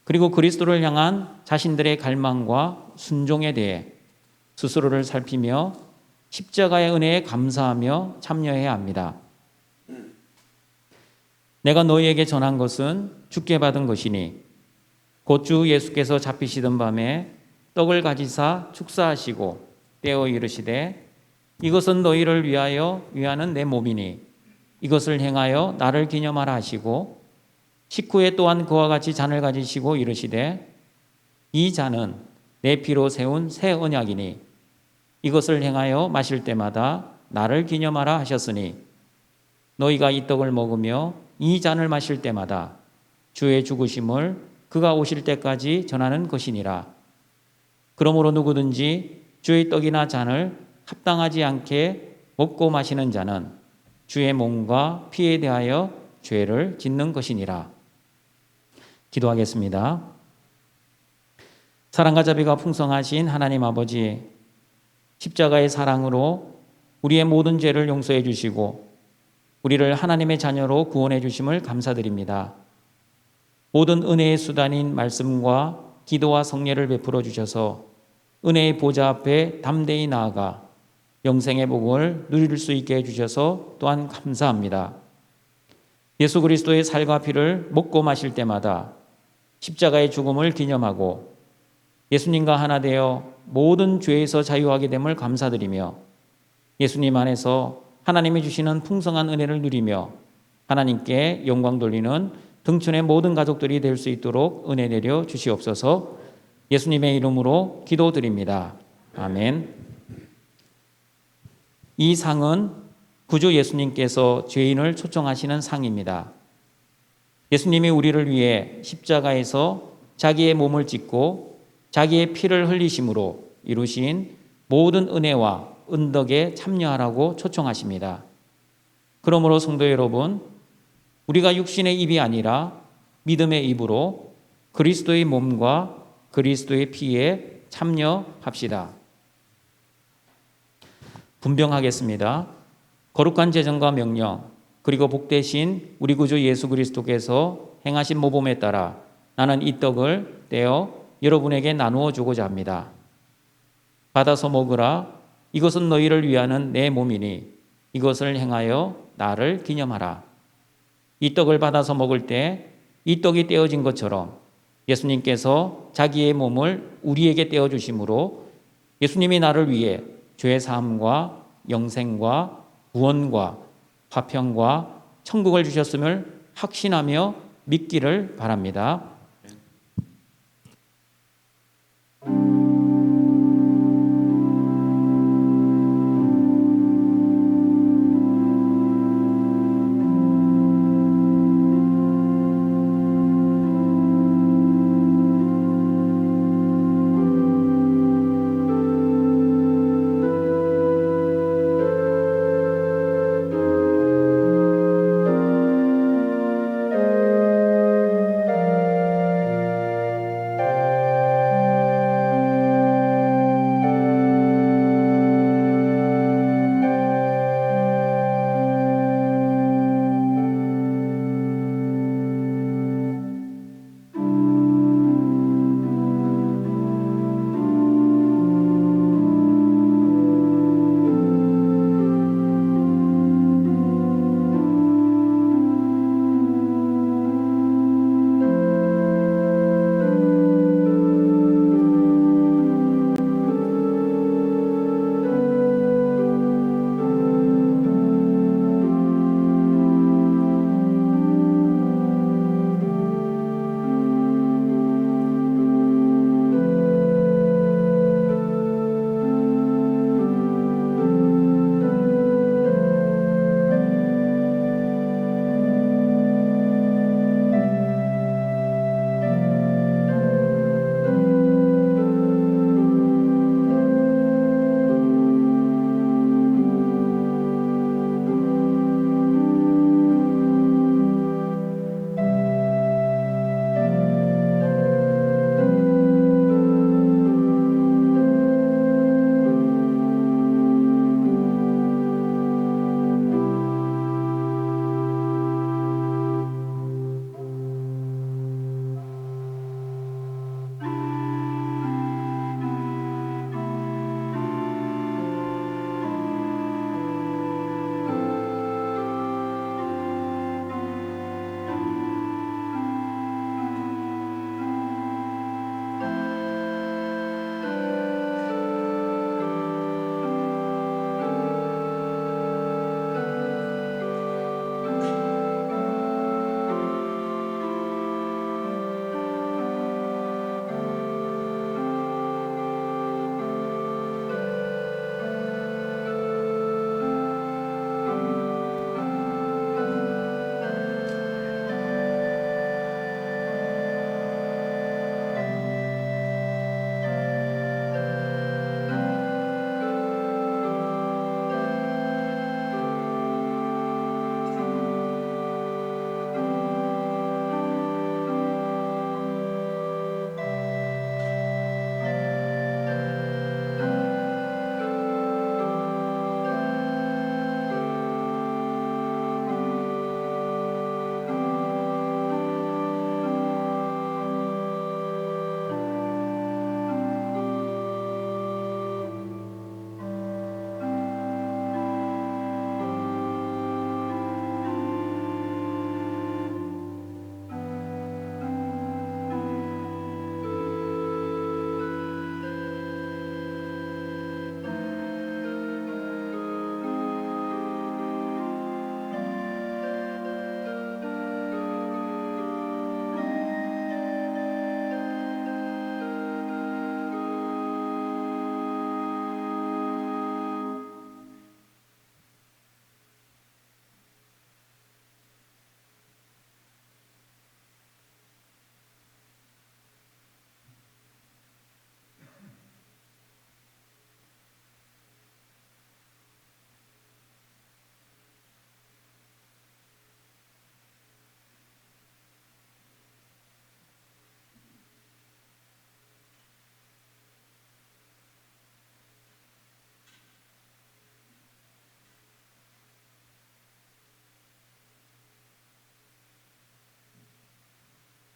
그리고 그리스도를 향한 자신들의 갈망과 순종에 대해 스스로를 살피며 십자가의 은혜에 감사하며 참여해야 합니다. 내가 너희에게 전한 것은 주께 받은 것이니 곧 주 예수께서 잡히시던 밤에 떡을 가지사 축사하시고 떼어 이르시되 이것은 너희를 위하여 위하는 내 몸이니 이것을 행하여 나를 기념하라 하시고 식후에 또한 그와 같이 잔을 가지시고 이르시되 이 잔은 내 피로 세운 새 언약이니 이것을 행하여 마실 때마다 나를 기념하라 하셨으니 너희가 이 떡을 먹으며 이 잔을 마실 때마다 주의 죽으심을 그가 오실 때까지 전하는 것이니라. 그러므로 누구든지 주의 떡이나 잔을 합당하지 않게 먹고 마시는 자는 주의 몸과 피에 대하여 죄를 짓는 것이니라. 기도하겠습니다. 사랑과 자비가 풍성하신 하나님 아버지, 십자가의 사랑으로 우리의 모든 죄를 용서해 주시고 우리를 하나님의 자녀로 구원해 주심을 감사드립니다. 모든 은혜의 수단인 말씀과 기도와 성례를 베풀어 주셔서 은혜의 보좌 앞에 담대히 나아가 영생의 복을 누릴 수 있게 해주셔서 또한 감사합니다. 예수 그리스도의 살과 피를 먹고 마실 때마다 십자가의 죽음을 기념하고 예수님과 하나 되어 모든 죄에서 자유하게 됨을 감사드리며 예수님 안에서 하나님이 주시는 풍성한 은혜를 누리며 하나님께 영광 돌리는 등촌의 모든 가족들이 될 수 있도록 은혜 내려 주시옵소서. 예수님의 이름으로 기도드립니다. 아멘. 이 상은 구주 예수님께서 죄인을 초청하시는 상입니다. 예수님이 우리를 위해 십자가에서 자기의 몸을 찢고 자기의 피를 흘리심으로 이루신 모든 은혜와 은덕에 참여하라고 초청하십니다. 그러므로 성도 여러분, 우리가 육신의 입이 아니라 믿음의 입으로 그리스도의 몸과 그리스도의 피에 참여합시다. 분명하겠습니다. 거룩한 제정과 명령 그리고 복되신 우리 구주 예수 그리스도께서 행하신 모범에 따라 나는 이 떡을 떼어 여러분에게 나누어 주고자 합니다. 받아서 먹으라. 이것은 너희를 위하는 내 몸이니 이것을 행하여 나를 기념하라. 이 떡을 받아서 먹을 때 이 떡이 떼어진 것처럼 예수님께서 자기의 몸을 우리에게 떼어주심으로 예수님이 나를 위해 죄 사함과 영생과 구원과 화평과 천국을 주셨음을 확신하며 믿기를 바랍니다.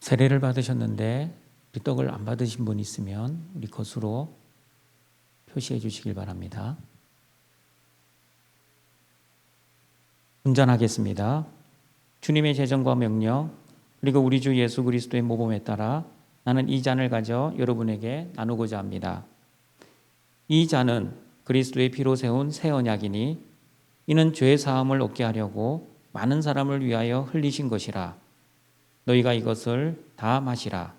세례를 받으셨는데 우리 떡을 안 받으신 분 있으면 우리 것으로 표시해 주시길 바랍니다. 운전하겠습니다. 주님의 제정과 명령 그리고 우리 주 예수 그리스도의 모범에 따라 나는 이 잔을 가져 여러분에게 나누고자 합니다. 이 잔은 그리스도의 피로 세운 새 언약이니 이는 죄 사함을 얻게 하려고 많은 사람을 위하여 흘리신 것이라. 너희가 이것을 다 마시라.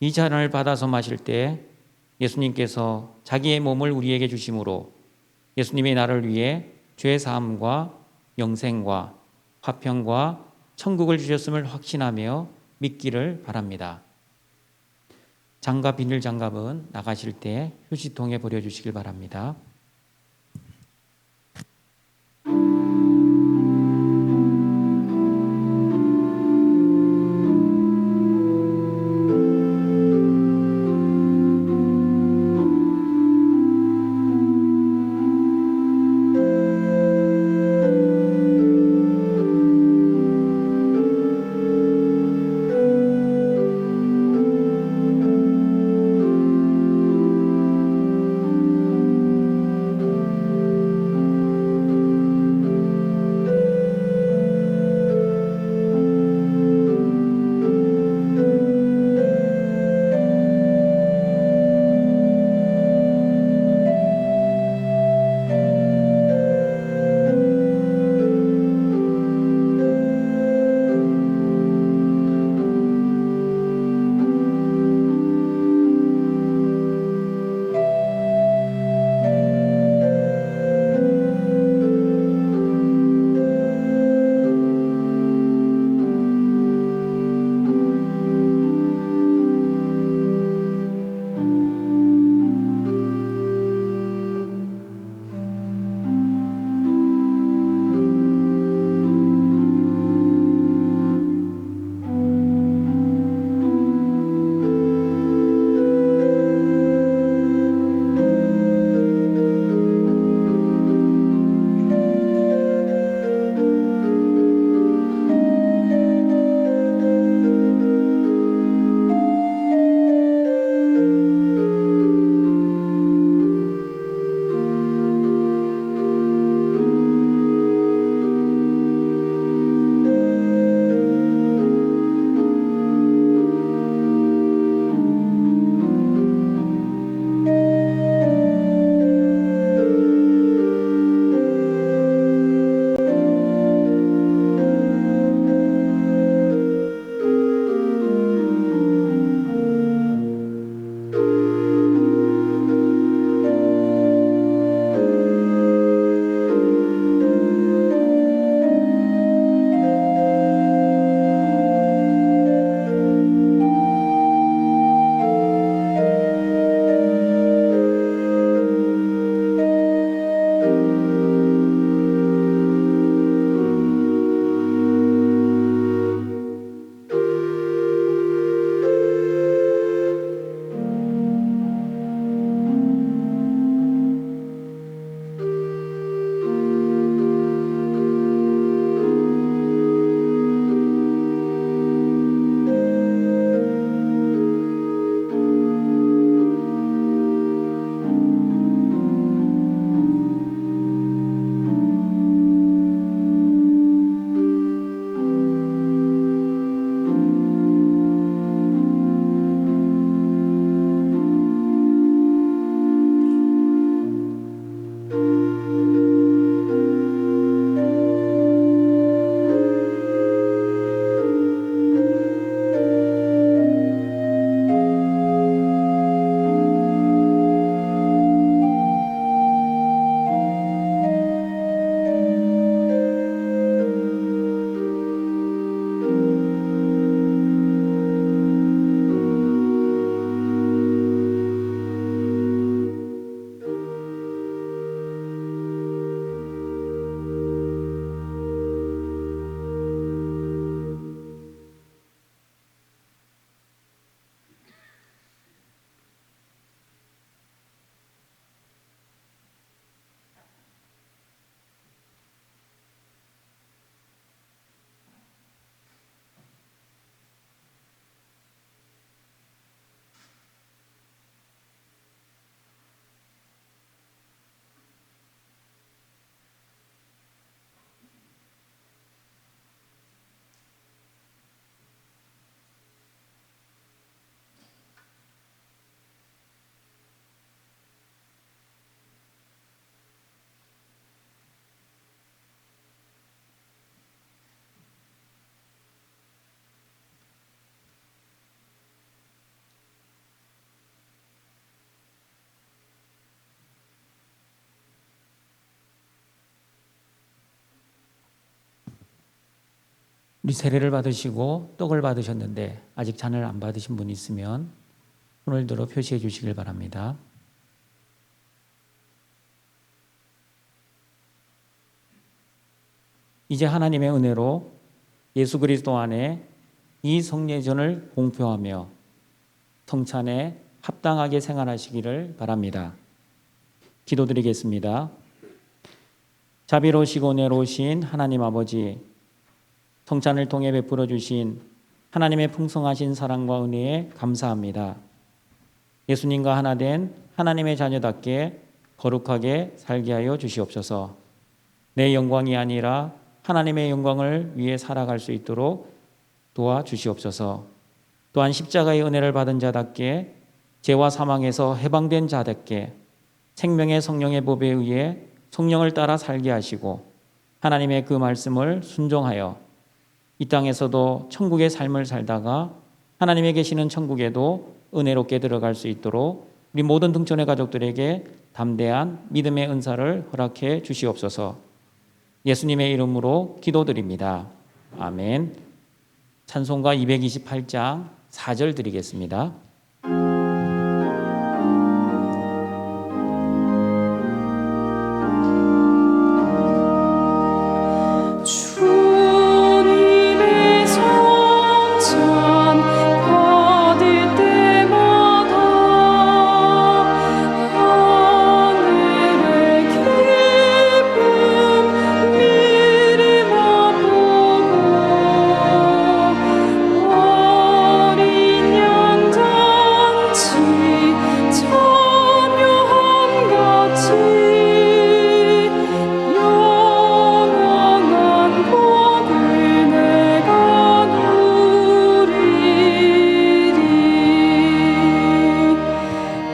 이 잔을 받아서 마실 때 예수님께서 자기의 몸을 우리에게 주심으로 예수님의 나를 위해 죄 사함과 영생과 화평과 천국을 주셨음을 확신하며 믿기를 바랍니다. 장갑, 비닐 장갑은 나가실 때 휴지통에 버려주시길 바랍니다. 우리 세례를 받으시고 떡을 받으셨는데 아직 잔을 안 받으신 분 있으면 손을 들어 표시해 주시길 바랍니다. 이제 하나님의 은혜로 예수 그리스도 안에 이 성례전을 공표하며 성찬에 합당하게 생활하시기를 바랍니다. 기도드리겠습니다. 자비로우시고 은혜로우신 하나님 아버지, 성찬을 통해 베풀어 주신 하나님의 풍성하신 사랑과 은혜에 감사합니다. 예수님과 하나 된 하나님의 자녀답게 거룩하게 살게 하여 주시옵소서. 내 영광이 아니라 하나님의 영광을 위해 살아갈 수 있도록 도와주시옵소서. 또한 십자가의 은혜를 받은 자답게 죄와 사망에서 해방된 자답게 생명의 성령의 법에 의해 성령을 따라 살게 하시고 하나님의 그 말씀을 순종하여 이 땅에서도 천국의 삶을 살다가 하나님의 계시는 천국에도 은혜롭게 들어갈 수 있도록 우리 모든 등촌의 가족들에게 담대한 믿음의 은사를 허락해 주시옵소서. 예수님의 이름으로 기도드립니다. 아멘. 찬송가 228장 4절 드리겠습니다. 주님의 성찬 받을 때마다 하늘의 기쁨 미리 맛보고 어린 양 잔치 참여함같이 영원한 복을 내가 누리리.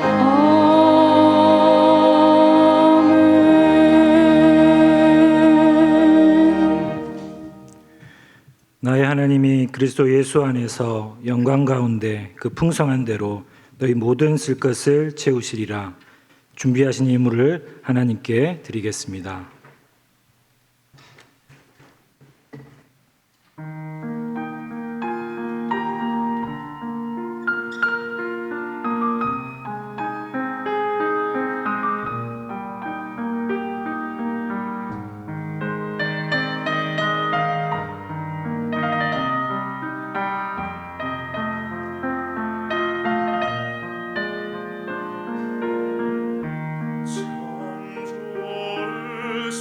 아멘. 나의 하나님이 그리스도 예수 안에서 영광 가운데 그 풍성한 대로 너희 모든 쓸 것을 채우시리라. 준비하신 예물을 하나님께 드리겠습니다. 창조를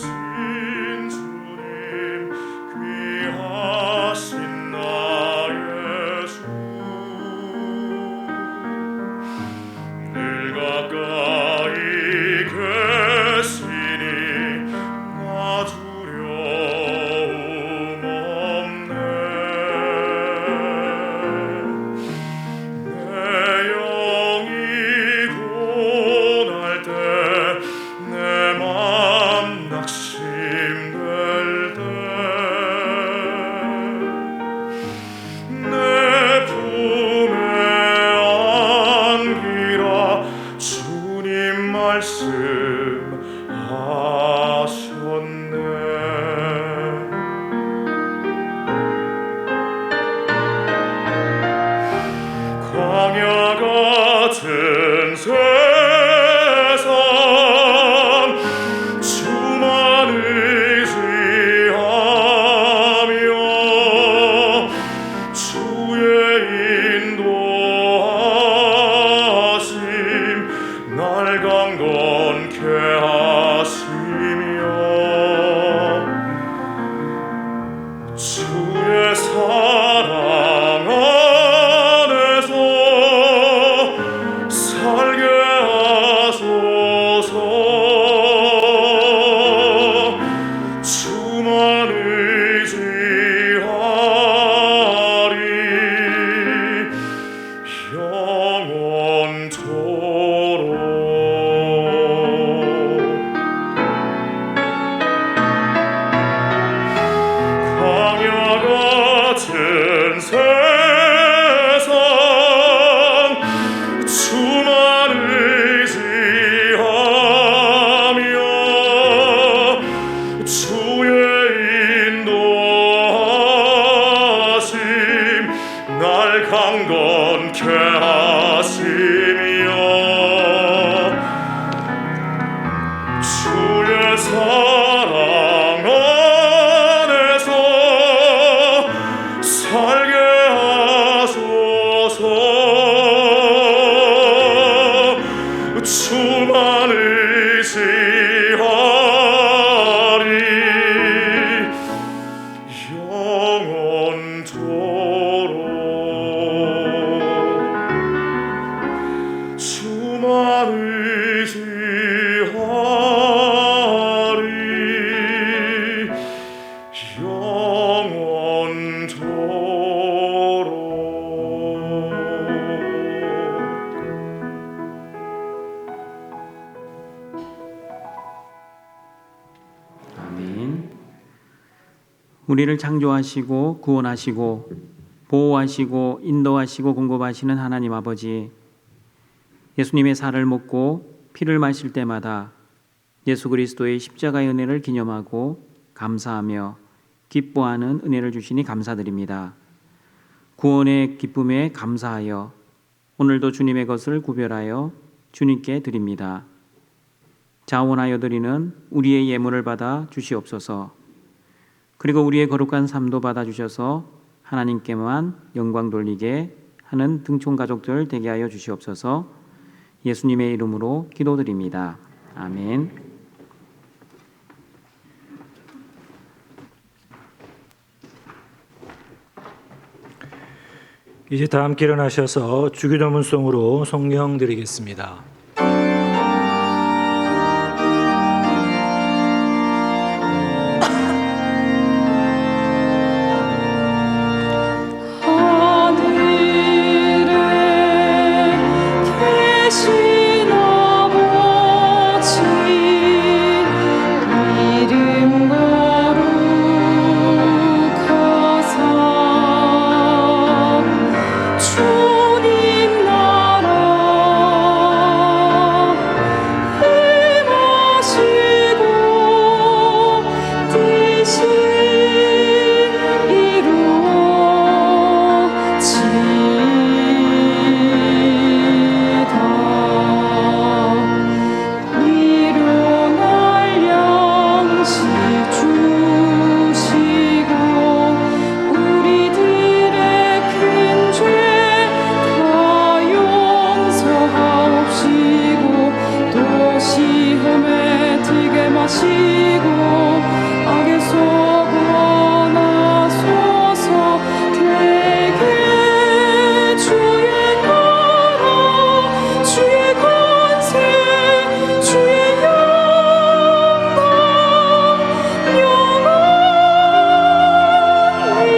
강건케 하시며 주의 사랑 안에서 살게 하소서. 주만 의지하리 영원토록. 주만 의지하리 영원토록. 아멘. 우리를 창조하시고 구원하시고 보호하시고 인도하시고 공급하시는 하나님 아버지, 예수님의 살을 먹고 피를 마실 때마다 예수 그리스도의 십자가의 은혜를 기념하고 감사하며 기뻐하는 은혜를 주시니 감사드립니다. 구원의 기쁨에 감사하여 오늘도 주님의 것을 구별하여 주님께 드립니다. 자원하여 드리는 우리의 예물을 받아 주시옵소서. 그리고 우리의 거룩한 삶도 받아 주셔서 하나님께만 영광 돌리게 하는 등촌 가족들 되게 하여 주시옵소서. 예수님의 이름으로 기도드립니다. 아멘. 이제 다 함께 일어나셔서 주기도문송으로 성령 드리겠습니다. 하늘에 계신 아버지, 이름 거룩하사 주님 나라 임하시고 뜻이 이루어지이다. 일어날 양식 주시고 우리들의 큰 죄 다 용서하옵시고 또 시험에 들게 마시고 악에서 구원하소서. 대개 주의 나라 주의 권세 주의 영광 영원히.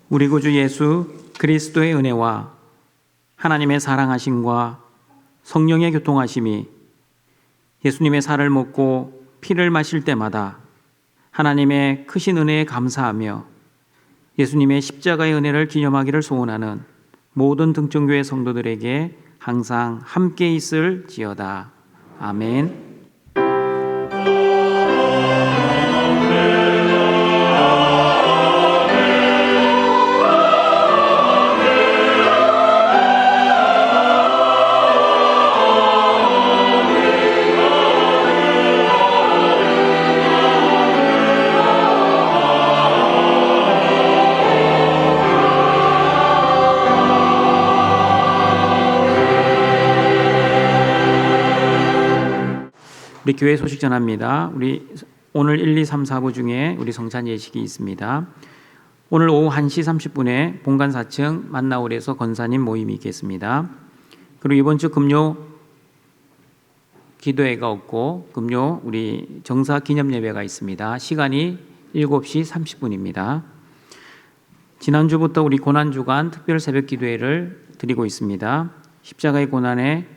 우리 구주 예수 그리스도의 은혜와 하나님의 사랑하심과 성령의 교통하심이 예수님의 살을 먹고 피를 마실 때마다 하나님의 크신 은혜에 감사하며 예수님의 십자가의 은혜를 기념하기를 소원하는 모든 등촌교회 성도들에게 항상 함께 있을지어다. 아멘. 우리 교회 소식 전합니다. 우리 오늘 1, 2, 3, 4부 중에 우리 성찬 예식이 있습니다. 오늘 오후 1시 30분에 본관 4층 만나홀에서 권사님 모임이 있겠습니다. 그리고 이번 주 금요 기도회가 없고 금요 우리 정사 기념 예배가 있습니다. 시간이 7시 30분입니다. 지난주부터 우리 고난주간 특별 새벽 기도회를 드리고 있습니다. 십자가의 고난에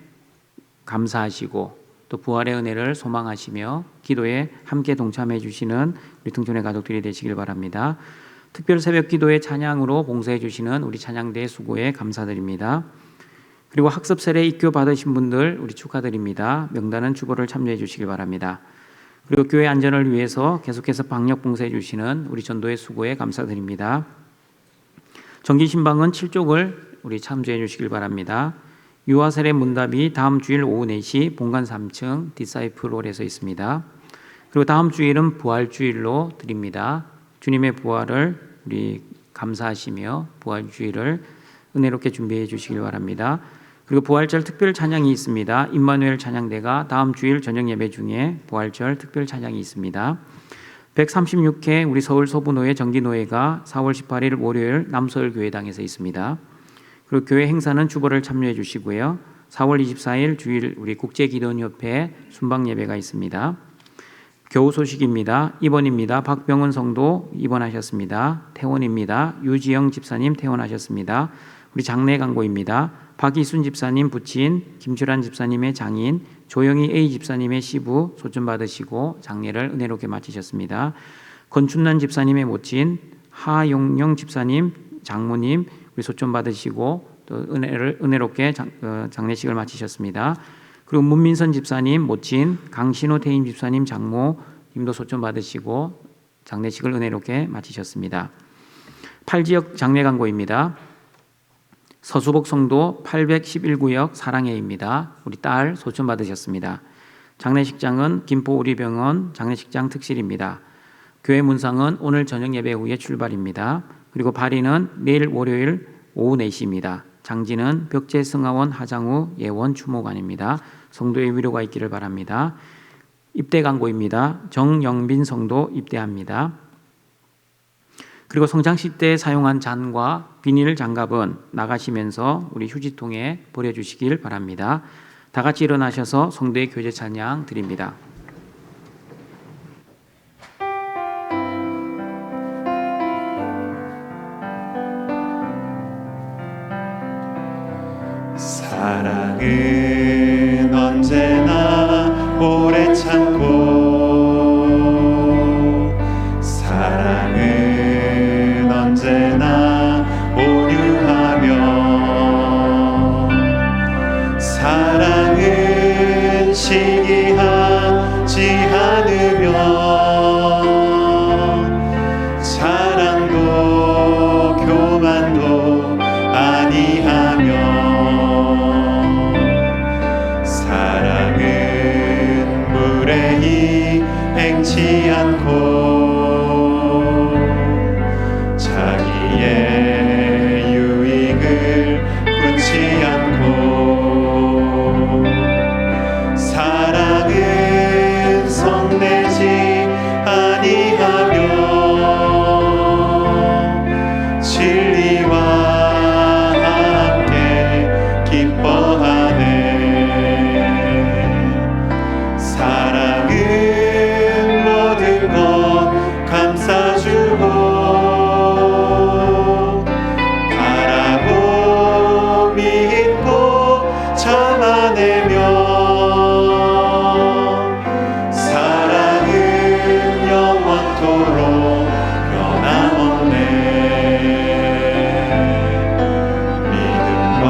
감사하시고 또 부활의 은혜를 소망하시며 기도에 함께 동참해 주시는 우리 등촌의 가족들이 되시길 바랍니다. 특별 새벽 기도의 찬양으로 봉사해 주시는 우리 찬양대 수고에 감사드립니다. 그리고 학습 세례 입교 받으신 분들 우리 축하드립니다. 명단은 주보를 참조해 주시길 바랍니다. 그리고 교회 안전을 위해서 계속해서 방역 봉사해 주시는 우리 전도의 수고에 감사드립니다. 정기 신방은 7쪽을 우리 참조해 주시길 바랍니다. 유아 세례 문답이 다음 주일 오후 4시 본관 3층 디사이플 홀에서 있습니다. 그리고 다음 주일은 부활 주일로 드립니다. 주님의 부활을 우리 감사하시며 부활 주일을 은혜롭게 준비해 주시길 바랍니다. 그리고 부활절 특별 찬양이 있습니다. 임마누엘 찬양대가 다음 주일 저녁 예배 중에 부활절 특별 찬양이 있습니다. 136회 우리 서울 소부노회 정기노회가 4월 18일 월요일 남서울교회당에서 있습니다. 그리고 교회 행사는 주보를 참여해 주시고요. 4월 24일 주일 우리 국제기도원협회 순방 예배가 있습니다. 교우 소식입니다. 입원입니다. 박병은 성도 입원하셨습니다. 퇴원입니다. 유지영 집사님 퇴원하셨습니다. 우리 장례 광고입니다. 박이순 집사님 부친, 김주란 집사님의 장인, 조영희 A 집사님의 시부 소천 받으시고 장례를 은혜롭게 마치셨습니다. 건춘란 집사님의 모친, 하용영 집사님, 장모님 우리 소천 받으시고 또 은혜롭게 장례식을 마치셨습니다. 그리고 문민선 집사님 모친, 강신호 태임 집사님 장모 님도 소천 받으시고 장례식을 은혜롭게 마치셨습니다. 8지역 장례 광고입니다. 서수복 성도 811구역 사랑해입니다. 우리 딸 소천 받으셨습니다. 장례식장은 김포 우리병원 장례식장 특실입니다. 교회 문상은 오늘 저녁 예배 후에 출발입니다. 그리고 발인은 내일 월요일 오후 4시입니다. 장지는 벽제승하원 하장우 예원 추모관입니다. 성도의 위로가 있기를 바랍니다. 입대 광고입니다. 정영빈 성도 입대합니다. 그리고 성장식 때 사용한 잔과 비닐 장갑은 나가시면서 우리 휴지통에 버려주시길 바랍니다. 다 같이 일어나셔서 성도의 교제 찬양 드립니다. 사랑은 언제나 오래 참고 사랑은 언제나 온유하며 사랑은 시기하지 않으며 자랑도 교만도 아니하며 사랑은 무례히 행치 않고 자기의 유익을 굳지 않고 사랑은 성내지 아니하며 진리와 함께 기뻐하네 사랑은 모든 것 감싸주고 바라고 믿고 참아내며 사랑은 영원토록 변함없네 믿음과